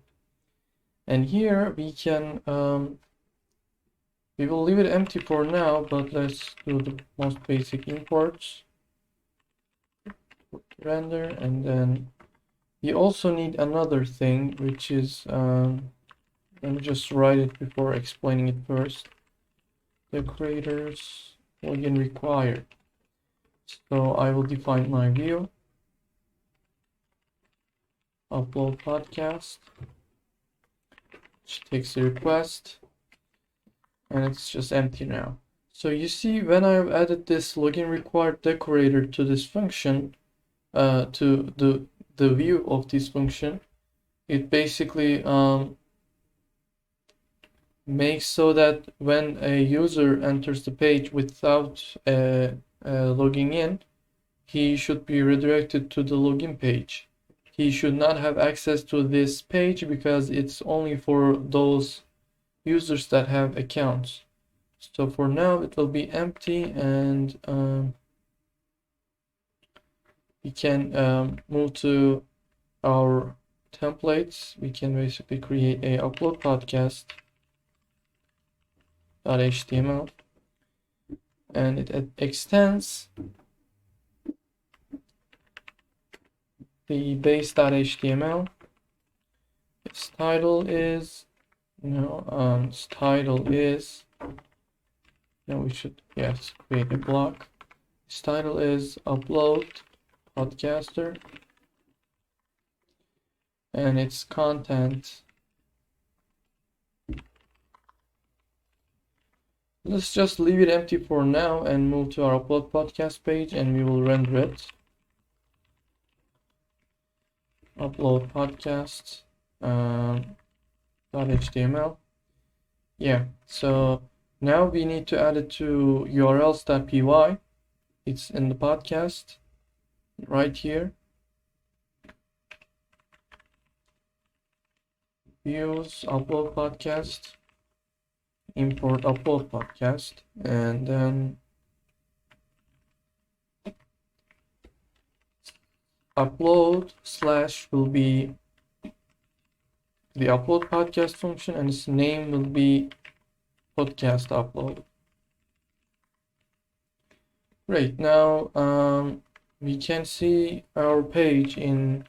And here we can, we will leave it empty for now, but let's do the most basic imports. Render, and then we also need another thing, which is Let me just write it before explaining it first. Decorators login required. So I will define my view, upload podcast, which takes a request, and it's just empty now. So you see, when I've added this login required decorator to this function, to the view of this function, it basically makes so that when a user enters the page without logging in, he should be redirected to the login page. He should not have access to this page because it's only for those users that have accounts. So for now it will be empty, and we can move to our templates. We can basically create a upload podcast.html, and it extends the base.html. Its title is we should create a block. Its title is upload podcaster, and its content, let's just leave it empty for now and move to our upload podcast page, and we will render it. Upload podcast .html. So now we need to add it to urls.py. It's in the podcast right here. Views, upload podcast, import upload podcast, and then upload slash will be the upload podcast function, and its name will be podcast upload. Great. Now we can see our page in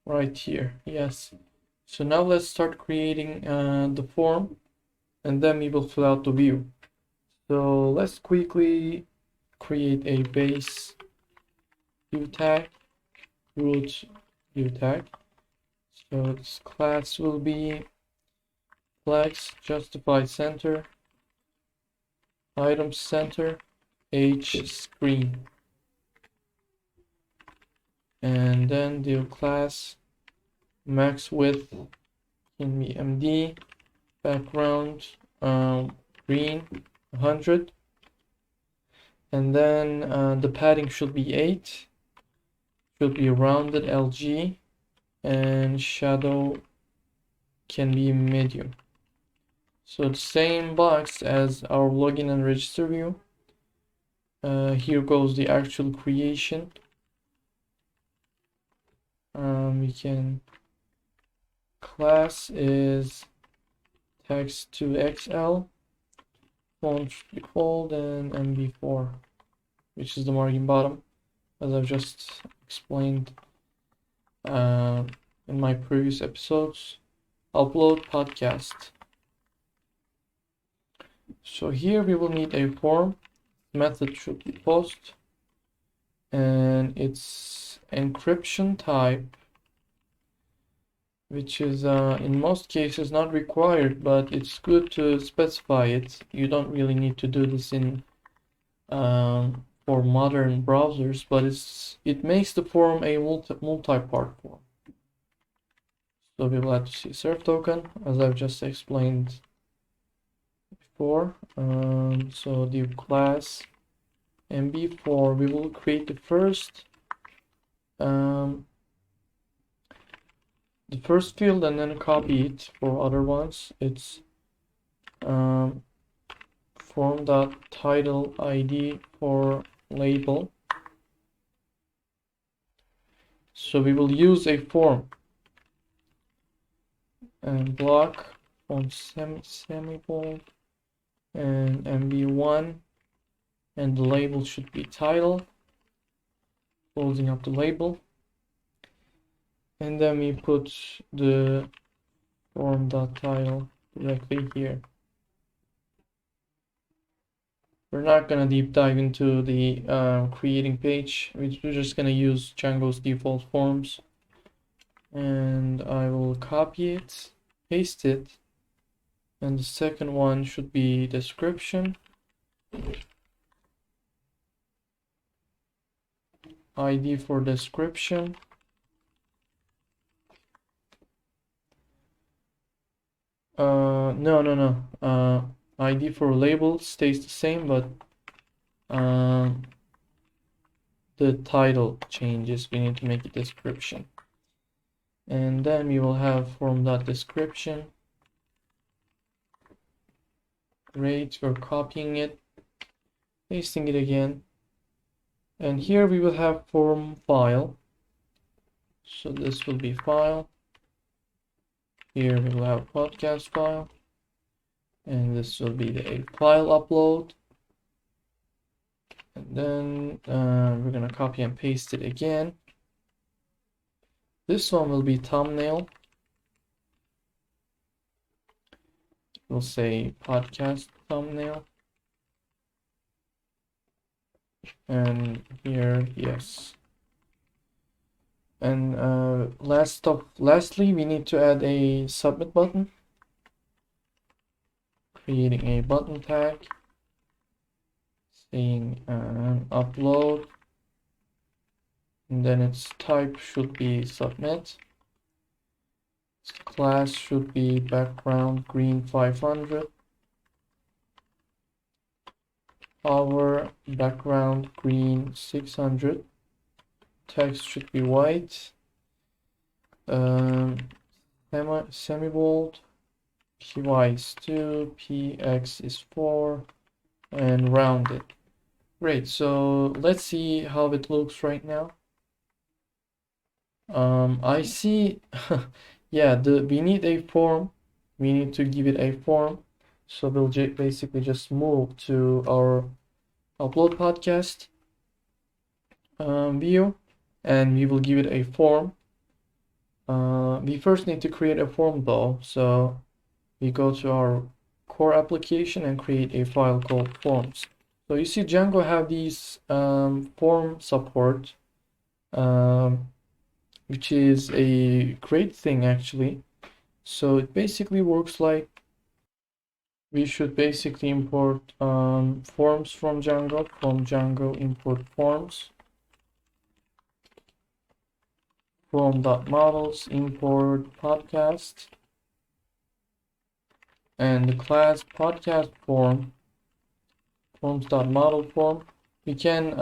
right here. Yes. So now let's start creating the form, and then we will fill out the view. So let's quickly create a base view tag, root view tag. So its class will be flex justified center, item center, h screen, and then the class max width can be md, background green 100, and then the padding should be 8, should be rounded lg, and shadow can be medium. So the same box as our login and register view. Here goes the actual creation. We can, class is text to XL, font should be bold, and MB4, which is the margin bottom, as I've just explained in my previous episodes. Upload podcast. So here we will need a form. Method should be post, and its encryption type, which is in most cases not required, but it's good to specify it. You don't really need to do this in for modern browsers, but it makes the form a multi-part form. So we will have to see serve token, as I've just explained before. So the class MB4, we will create the first field and then copy it for other ones. It's form.title ID for label. So we will use a form, and block font semi-bold, and MB1, and the label should be title, closing up the label, and then we put the form.title directly here. We're not gonna deep dive into the creating page. We're just gonna use Django's default forms. And I will copy it, paste it, and the second one should be description, ID for description, no, ID for label stays the same, but the title changes. We need to make a description. And then we will have form.description. Great, we're copying it, pasting it again. And here we will have form file. So this will be file. Here we will have podcast file. And this will be the file upload. And then we're gonna copy and paste it again. This one will be thumbnail. We'll say podcast thumbnail. And here, yes. And lastly, we need to add a submit button. Creating a button tag. Saying upload. And then its type should be submit. Its class should be background green 500. Power background green 600. Text should be white. Semi-bold. PY is 2. PX is 4. And rounded. Great. So let's see how it looks right now. I see. Yeah, we need a form. We need to give it a form. So we'll basically just move to our upload podcast view, and we will give it a form. We first need to create a form though. So we go to our core application and create a file called forms. So you see Django have these form support, which is a great thing actually. So it basically works like we should basically import forms from Django import forms, from.models import podcast, and the class podcast form, forms.model form. We can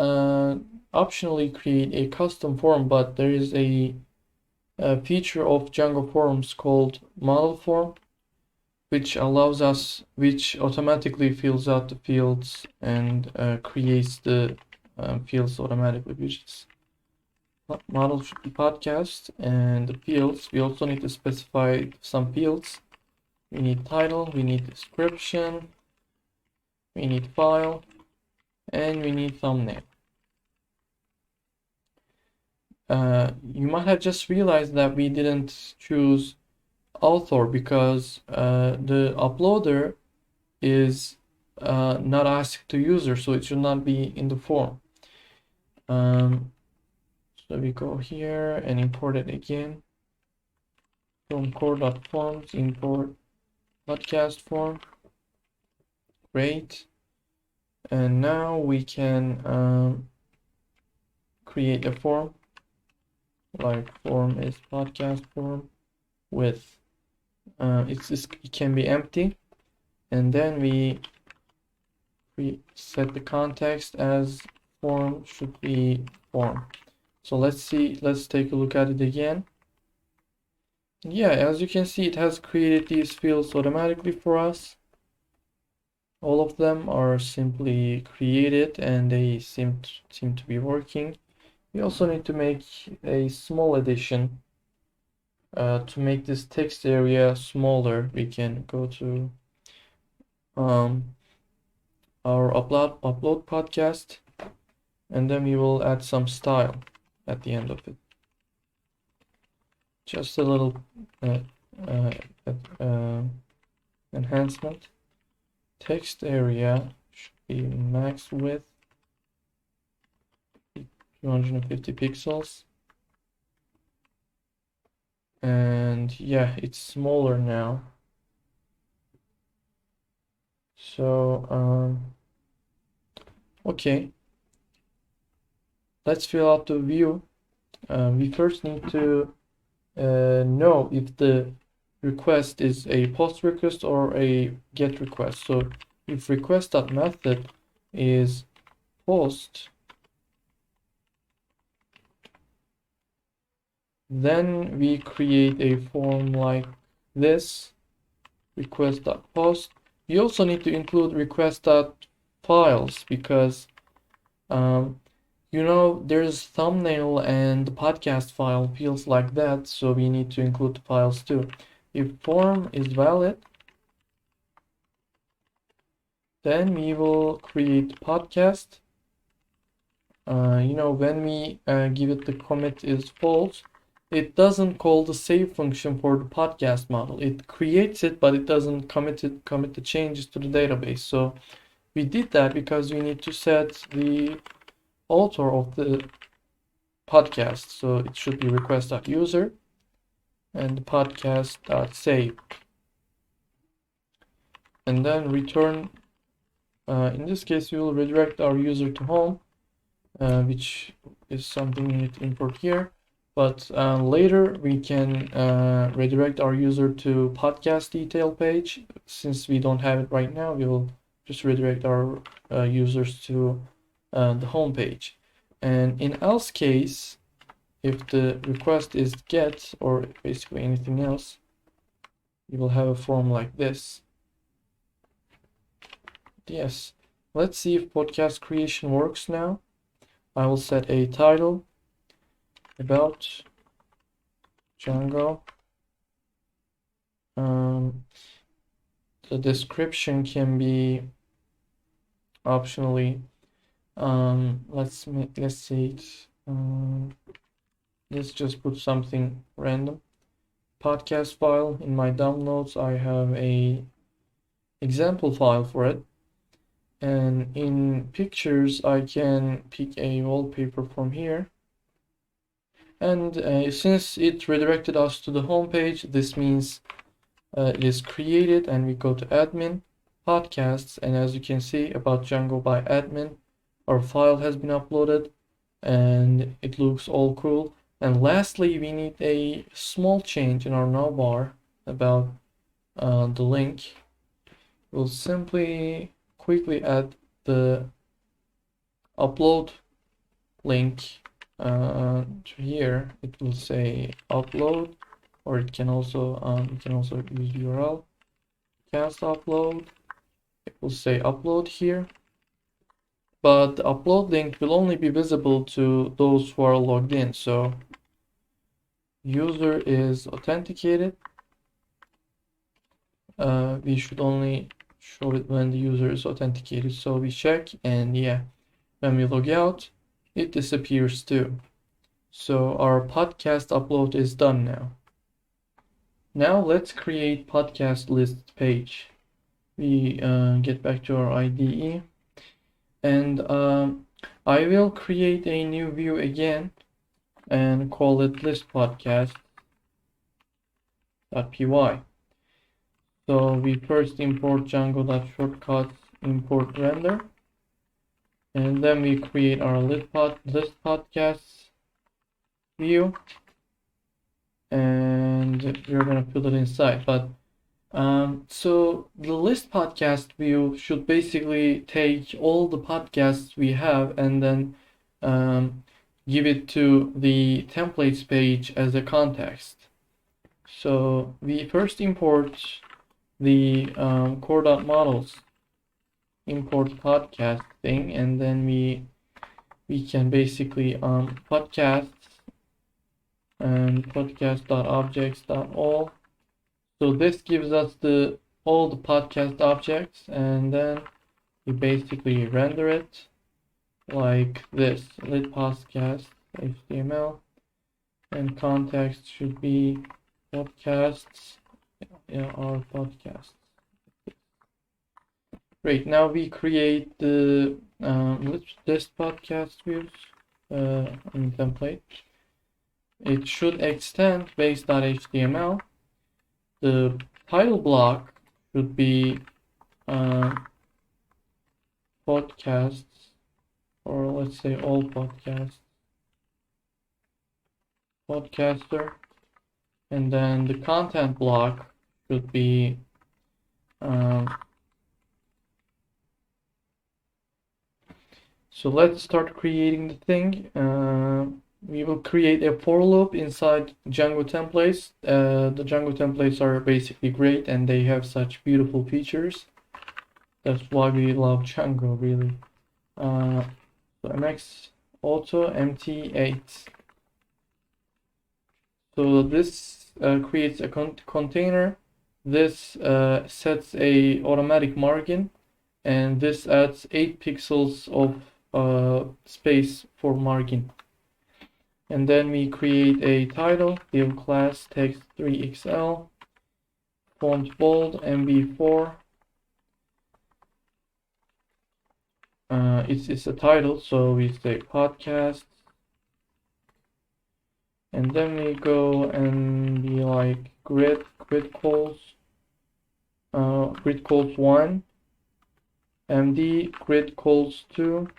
optionally create a custom form, but there is a feature of Django forms called model form, which automatically fills out the fields and creates the fields automatically, which is model should be podcast. And the fields, we also need to specify some fields. We need title, we need description, we need file, and we need thumbnail. You might have just realized that we didn't choose author because the uploader is not asked to user, so it should not be in the form. So we go here and import it again from core.forms, import podcast form. Great. And now we can create a form, like form is podcast form with it can be empty, and then we set the context as form should be form. So let's take a look at it again. Yeah, as you can see, it has created these fields automatically for us. All of them are simply created and they seem to be working. We also need to make a small addition to make this text area smaller. We can go to our upload podcast, and then we will add some style at the end of it. Just a little enhancement. Text area should be max width 250 pixels. And yeah, it's smaller now. So okay, let's fill out the view. We first need to know if the request is a post request or a get request. So if request.method is post, then we create a form like this, request.post. We also need to include request.files because you know, there's thumbnail and the podcast file feels like that, so we need to include the files too. If form is valid, then we will create podcast. You know, when we give it the commit is false, it doesn't call the save function for the podcast model. It creates it, but it doesn't commit the changes to the database. So we did that because we need to set the author of the podcast. So it should be request.user and podcast.save. And then return, in this case, we will redirect our user to home, which is something we need to import here. But later we can redirect our user to podcast detail page. Since we don't have it right now, we will just redirect our users to the home page. And in else case, if the request is get or basically anything else, you will have a form like this. Yes, let's see if podcast creation works now. I will set a title about Django. The description can be optionally. Let's say it. Let's just put something random. Podcast file. In my downloads, I have a example file for it. And in pictures, I can pick a wallpaper from here. And since it redirected us to the home page, this means it is created, and we go to admin, podcasts, and as you can see, about Django by admin, our file has been uploaded and it looks all cool. And lastly, we need a small change in our navbar about the link. We'll simply quickly add the upload link to here. It will say upload, or it can also use URL cast upload. It will say upload here, but the upload link will only be visible to those who are logged in. So user is authenticated. We should only show it when the user is authenticated. So we check, and yeah, when we log out, it disappears too. So our podcast upload is done now. Now let's create podcast list page. We get back to our IDE, and I will create a new view again and call it list podcast.py. So we first import Django.shortcuts import render, and then we create our list podcasts view, and we're gonna put it inside. But so the list podcast view should basically take all the podcasts we have and then give it to the templates page as a context. So we first import the core.models import podcast thing, and then we can basically podcasts and podcast.objects.all. So this gives us all the podcast objects, and then we basically render it like this, lit podcast HTML, and context should be podcasts our podcast. Great. Now we create the list podcast views in template. It should extend base.html. The title block should be podcasts, or let's say all podcasts, podcaster, and then the content block should be so let's start creating the thing. We will create a for loop inside Django templates. The Django templates are basically great and they have such beautiful features. That's why we love Django, really. So MX auto MT8. So this creates a container. This sets a automatic margin, and this adds 8 pixels of space for margin. And then we create a title, div class text 3XL, font bold, MB4. It's a title, so we say podcast. And then we go and be like grid calls 1, MD grid calls 2,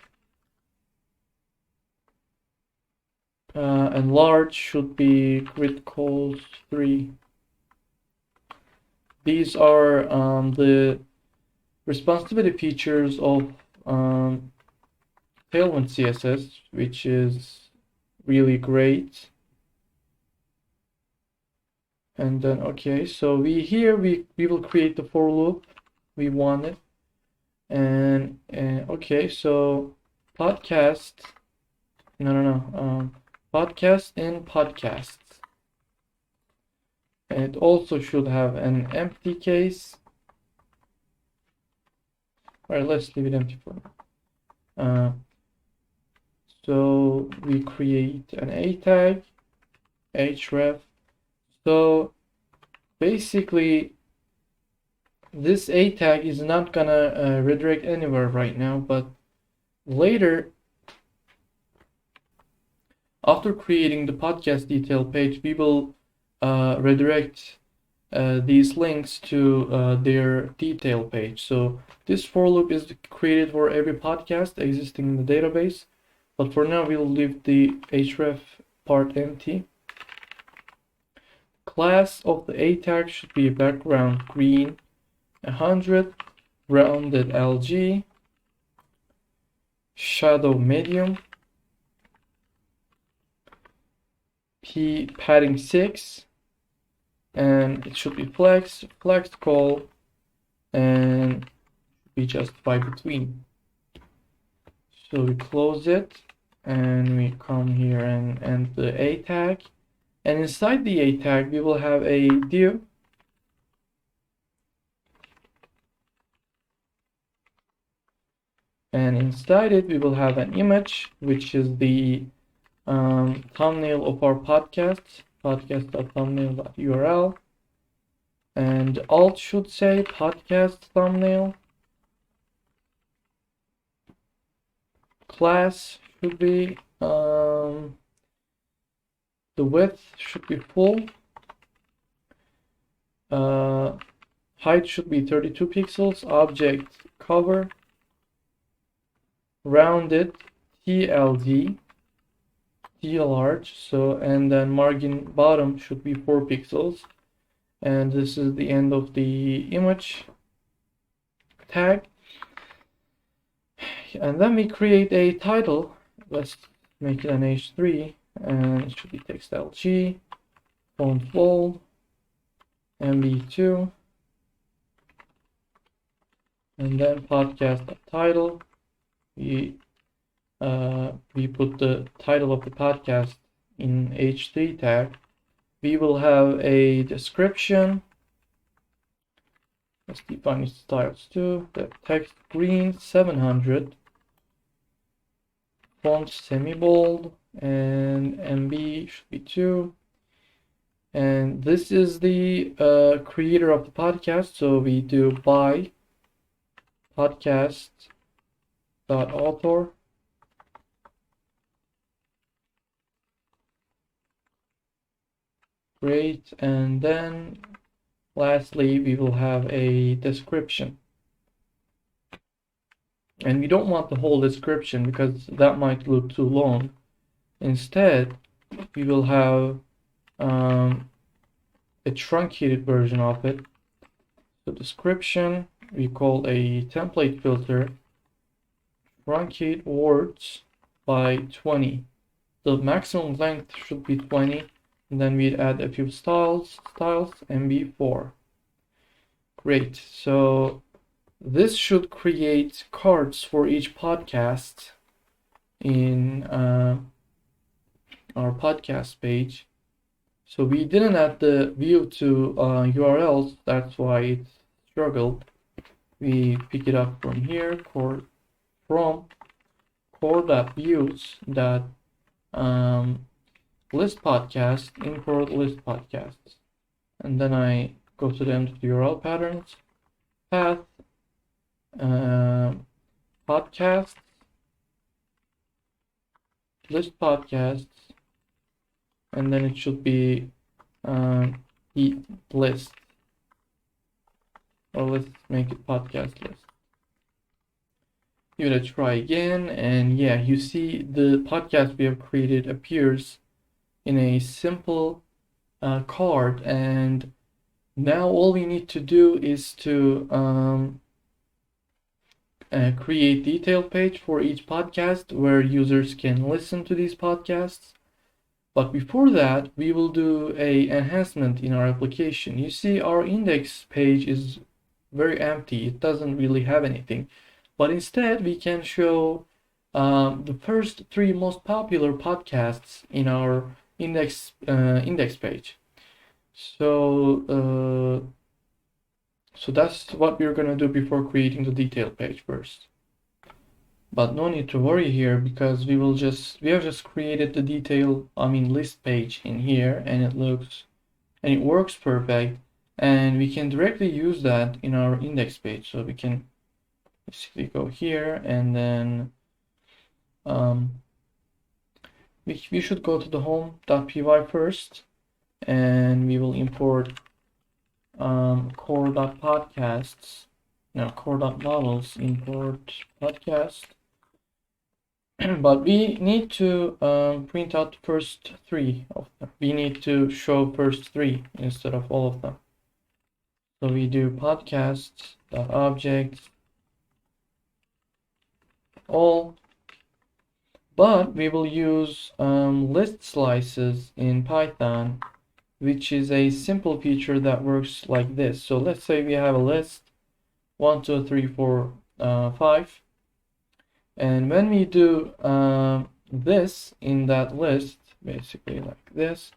and large should be grid calls 3. These are the responsibility features of Tailwind CSS, which is really great. And then okay, so we will create the for loop we wanted. And okay, so podcast podcast in podcasts. And it also should have an empty case. Alright, let's leave it empty for now. So we create an A tag, href. So basically this A tag is not gonna redirect anywhere right now, but later, after creating the podcast detail page, we will redirect these links to their detail page. So this for loop is created for every podcast existing in the database, but for now we'll leave the href part empty. Class of the A tag should be background green 100, rounded LG, shadow medium, P padding 6, and it should be flex call, and be just by between. So we close it and we come here and end the A tag, and inside the A tag we will have a div. And inside it we will have an image, which is the thumbnail of our podcast, podcast.thumbnail.url, and alt should say podcast thumbnail. Class should be the width should be full, height should be 32 pixels, object cover, rounded TLD, T large, so, and then margin bottom should be 4 pixels, and this is the end of the image tag. And then we create a title. Let's make it an H3, and it should be text LG, font bold, MB2, and then podcast title. We put the title of the podcast in H3 tag. We will have a description. Let's define its styles too. The text green 700, font semi-bold, and MB should be 2, And this is the creator of the podcast. So we do by podcast.author. Great. And then lastly, we will have a description. And we don't want the whole description because that might look too long. Instead, we will have a truncated version of it. The description we call a template filter, truncate words by 20. The maximum length should be 20, and then we'd add a few styles MB4. Great. So this should create cards for each podcast in our podcast page. So we didn't add the view to URLs, that's why it struggled. We pick it up from here, from core.views list podcast, import list podcasts. And then I go to the end of the URL patterns, path, podcasts, list podcasts, and then it should be the list, or let's make it podcast list. Give it a try again, and yeah, you see the podcast we have created appears in a simple card, and now all we need to do is to create detail page for each podcast where users can listen to these podcasts. But before that, we will do a enhancement in our application. You see our index page is very empty. It doesn't really have anything. But instead, we can show the first 3 most popular podcasts in our index page. So that's what we're gonna do before creating the detail page first. But no need to worry here because we have just created the list page in here, and it works perfect, and we can directly use that in our index page. So we can basically go here, and then we should go to the home.py first, and we will import core.models, import podcast. But we need to print out the first 3 of them. We need to show first 3 instead of all of them. So we do podcasts.object all, but we will use list slices in Python, which is a simple feature that works like this. So let's say we have a list 1, 2, 3, 4, 5. And when we do this in that list, basically like this,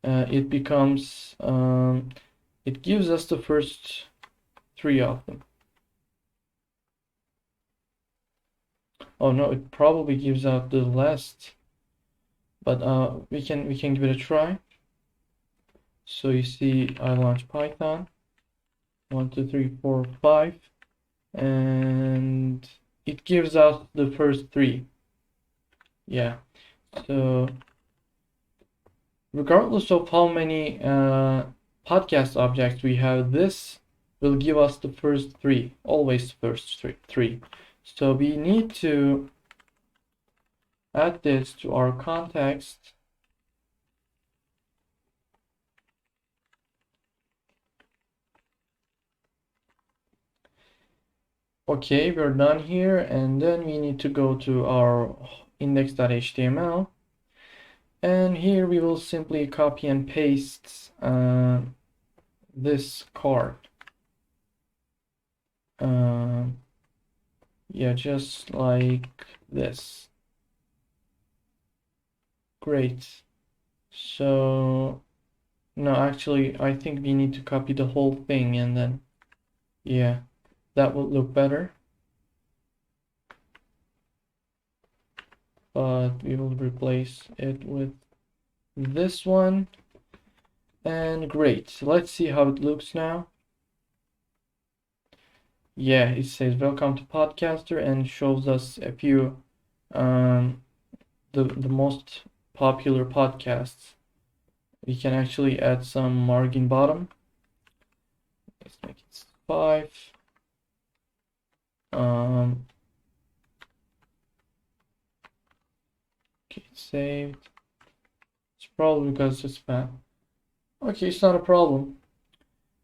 it becomes, it gives us the first 3 of them. Oh no, it probably gives out the last, but we can give it a try. So you see, I launch Python, 1, 2, 3, 4, 5, and it gives out the first 3. Yeah, so regardless of how many podcast objects we have, this will give us the first 3, always the first 3. So we need to add this to our context. Okay, we're done here, and then we need to go to our index.html, and here we will simply copy and paste this card. Yeah, just like this. Great. So no, actually I think we need to copy the whole thing, and then yeah, that would look better. But we will replace it with this one, And great. Let's see how it looks now. Yeah, it says welcome to podcaster and shows us a few the most popular podcasts. We can actually add some margin bottom. Let's make it 5. Okay, saved. It's probably because it's bad. Okay, it's not a problem.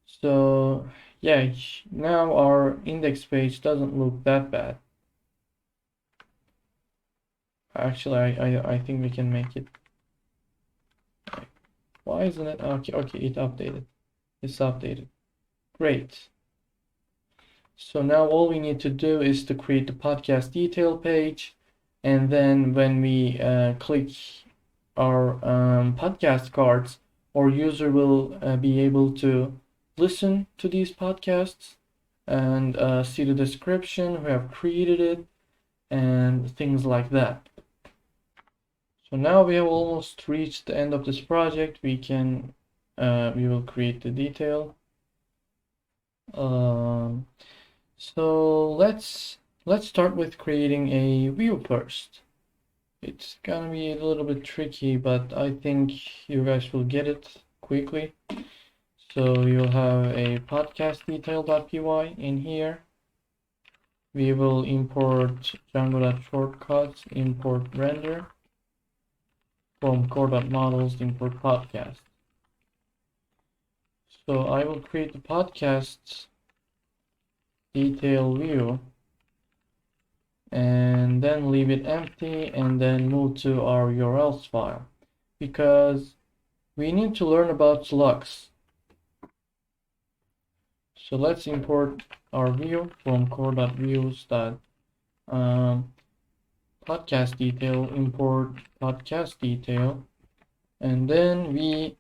So yeah, now our index page doesn't look that bad. Actually, I think we can make it. Why isn't it? Okay, it updated. It's updated. Great. So now all we need to do is to create the podcast detail page, and then when we click our podcast cards, our user will be able to listen to these podcasts and see the description, who have created it, and things like that. So now we have almost reached the end of this project. We will create the detail. So let's start with creating a view first. It's gonna be a little bit tricky, but I think you guys will get it quickly. So you'll have a podcast detail.py in here. We will import Django.shortcuts, import render from core.models, import podcast. So I will create the podcast detail view and then leave it empty and then move to our URLs file because we need to learn about slugs. So let's import our view from core.views. Podcast detail, import podcast detail, and then these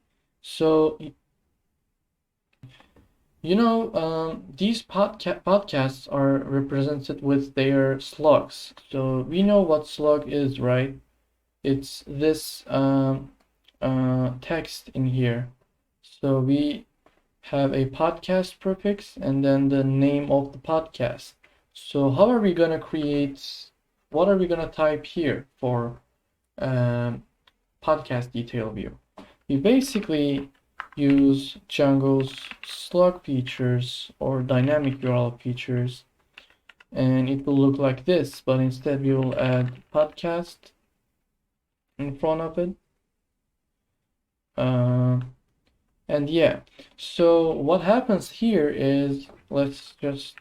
podcasts are represented with their slugs. So we know what slug is, right? It's this text in here. So we have a podcast prefix and then the name of the podcast. So how are we gonna what are we gonna type here for podcast detail view? We basically use Django's slug features or dynamic URL features, and it will look like this, but instead we will add podcast in front of it. And yeah, so what happens here is, let's just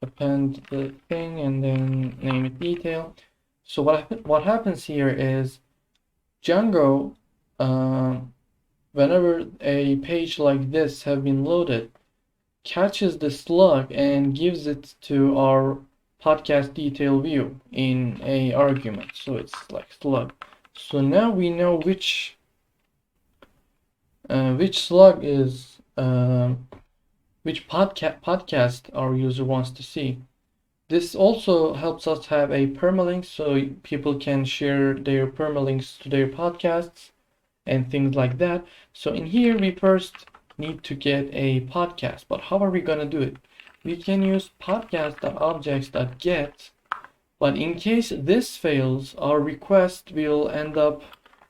append the thing and then name it detail. So what happens here is Django, whenever a page like this have been loaded, catches the slug and gives it to our podcast detail view in a argument. So it's like slug. So now we know which slug is which podcast our user wants to see. This also helps us have a permalink so people can share their permalinks to their podcasts and things like that. So in here we first need to get a podcast, but how are we gonna do it? We can use podcast.objects.get, but in case this fails, our request will end up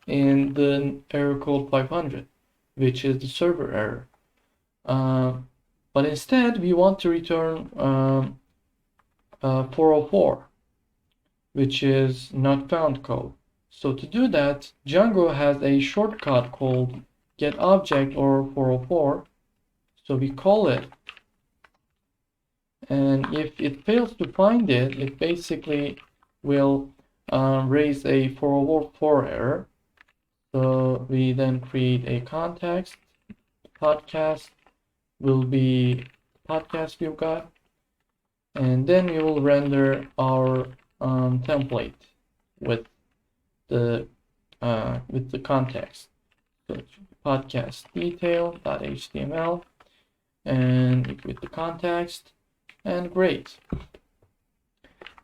in the error code 500, which is the server error. But instead we want to return 404, which is not found code. So to do that, Django has a shortcut called getObject or 404. So we call it, and if it fails to find it, it basically will raise a 404 error. So we then create a context. Podcast will be podcast we've got, and then we will render our template with the context. So podcast detail.html and with the context, and great.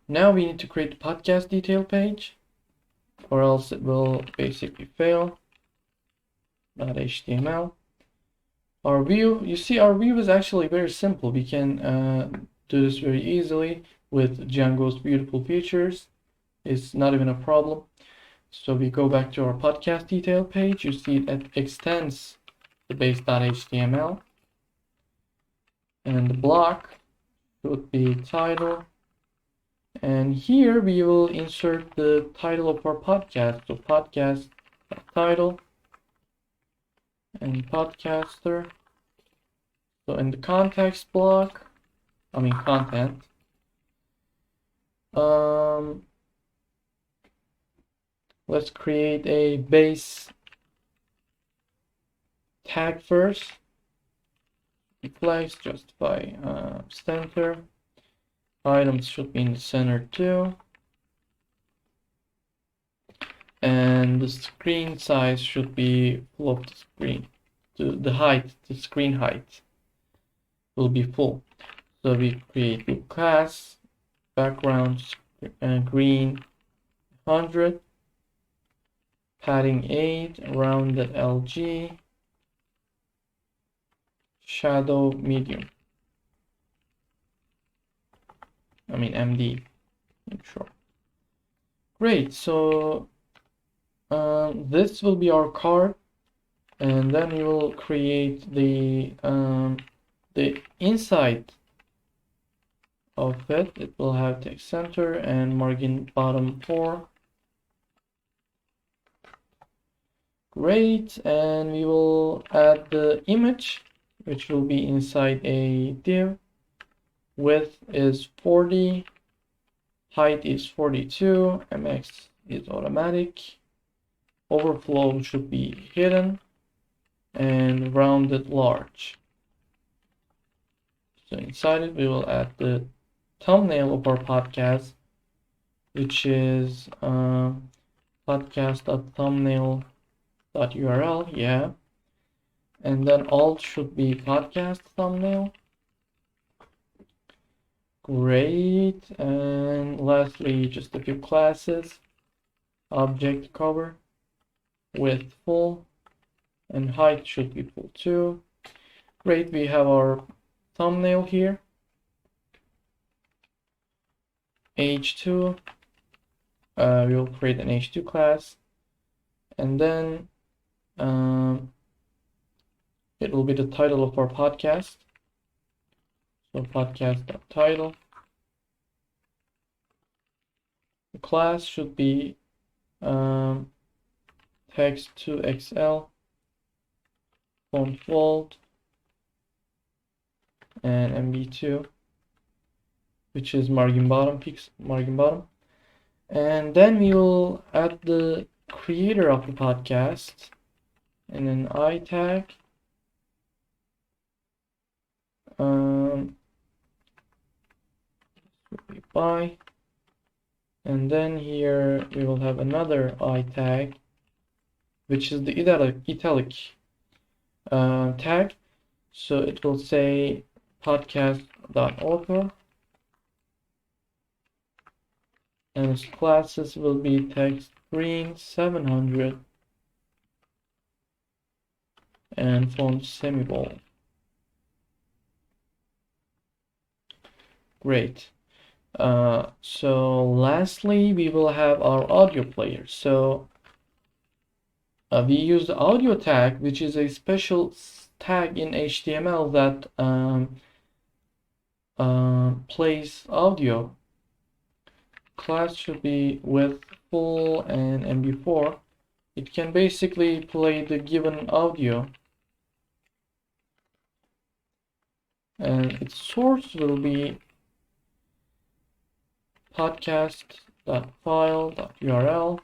Now we need to create the podcast detail page, or else it will basically fail. base.html. Our view, you see, our view is actually very simple. We can do this very easily with Django's beautiful features. It's not even a problem. So we go back to our podcast detail page. You see it extends the base.html. And the block should be title. And here we will insert the title of our podcast. So podcast title and podcaster. So in the context block, content, let's create a base tag first. Replace justify center. Items should be in the center too. And the screen size should be full of the screen. The height, the screen height will be full. So we create the class, background green 100, padding 8, rounded LG, shadow medium. MD in short. Great, so this will be our card, and then we will create the inside of it. It will have text center and margin bottom 4. Great, and we will add the image, which will be inside a div. Width is 40, height is 42, MX is automatic, overflow should be hidden, and rounded large. So inside it, we will add the thumbnail of our podcast, which is podcast.thumbnail.url, yeah. And then alt should be podcast thumbnail. Great, and lastly, just a few classes. Object cover, width full, and height should be full too. Great, we have our thumbnail here. H2, we will create an H2 class, and then it will be the title of our podcast. So podcast.title. The class should be text to XL, font bold, and MB2, which is margin bottom. And then we will add the creator of the podcast and an I tag. By, and then here we will have another I tag, which is the italic tag. So it will say podcast.author, and its classes will be text green 700 and font semi-bold. Great. So lastly, we will have our audio player. So we use the audio tag, which is a special tag in HTML that plays audio. Class should be with full and MB4. It can basically play the given audio, and its source will be podcast.file.url,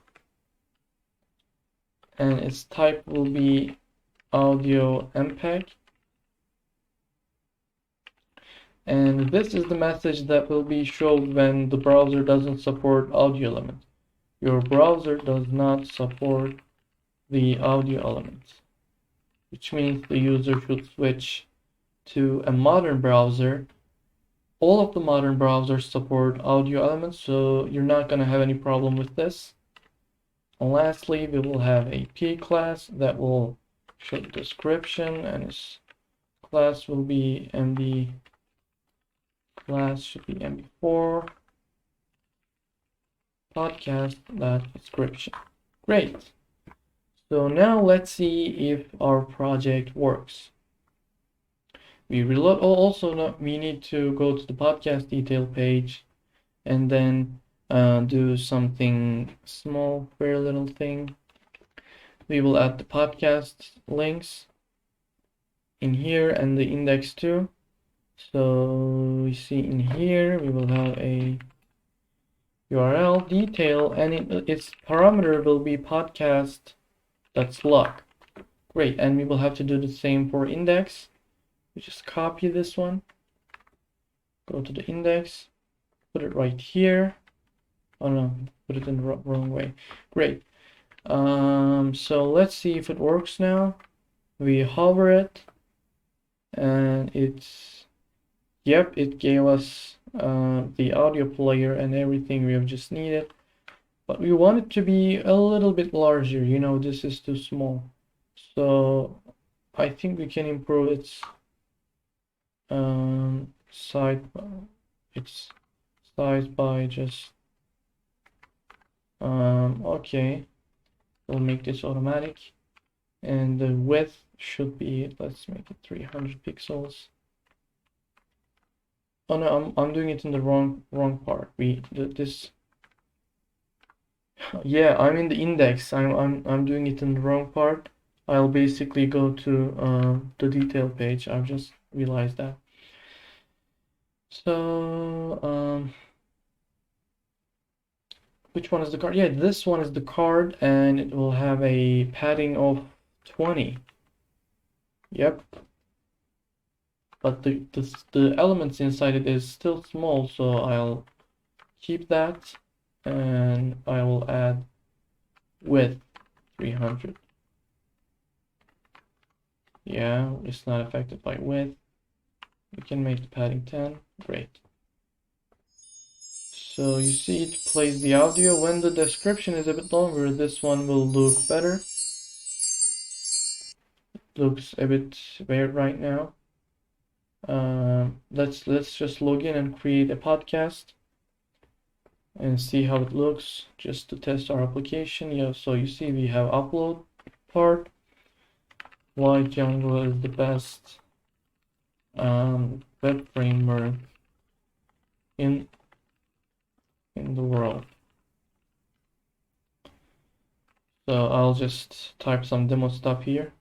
and its type will be audio MPEG. And this is the message that will be shown when the browser doesn't support audio element. Your browser does not support the audio elements, which means the user should switch to a modern browser. All of the modern browsers support audio elements, so you're not going to have any problem with this. And lastly, we will have a P class that will description, and its class will be MB. Class should be MB4 podcast description. Great. So now let's see if our project works. We need to go to the podcast detail page and then do something small, very little thing. We will add the podcast links in here and the index too. So we see in here we will have a URL detail, and its parameter will be podcast.slug. Great, and we will have to do the same for index. We just copy this one, go to the index, put it right here. Oh no, put it in the wrong way. Great. So let's see if it works now. We hover it, and yep, it gave us the audio player and everything we have just needed. But we want it to be a little bit larger. You know, this is too small. So I think we can improve its size by just okay, we'll make this automatic, and the width should be, let's make it 300 pixels. Oh no, I'm doing it in the wrong part. Yeah, I'm in the index. I'm doing it in the wrong part. I'll basically go to the detail page. I've just realized that. So which one is the card? Yeah, this one is the card, and it will have a padding of 20. Yep. But the elements inside it is still small, so I'll keep that, and I will add width 300. Yeah, it's not affected by width. We can make the padding 10. Great. So you see it plays the audio. When the description is a bit longer, this one will look better. It looks a bit weird right now. Let's just log in and create a podcast and see how it looks, just to test our application. Yeah, so you see we have upload part. Why Django is the best web framework in the world. So I'll just type some demo stuff here.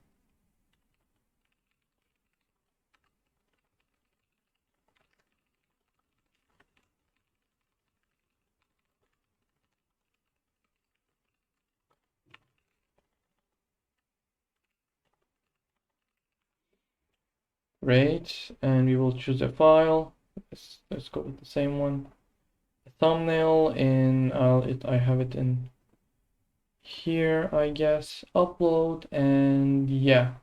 Great, and we will choose a file. Let's go with the same one. A thumbnail, and I have it in here, I guess. Upload, and yeah.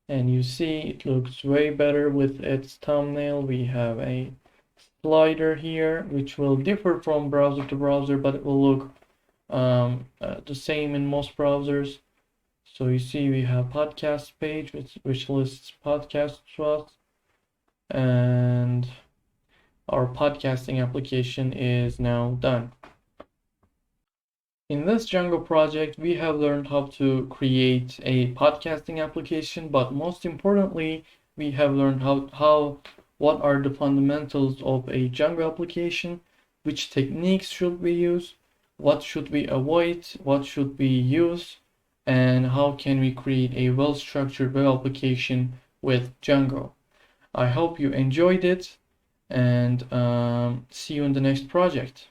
And you see it looks way better with its thumbnail. We have a slider here, which will differ from browser to browser, but it will look the same in most browsers. So you see we have podcast page, which lists podcasts to us, and our podcasting application is now done. In this Django project, we have learned how to create a podcasting application, but most importantly, we have learned what are the fundamentals of a Django application, which techniques should we use, what should we avoid, what should we use, and how can we create a well-structured web application with Django. I hope you enjoyed it, and see you in the next project.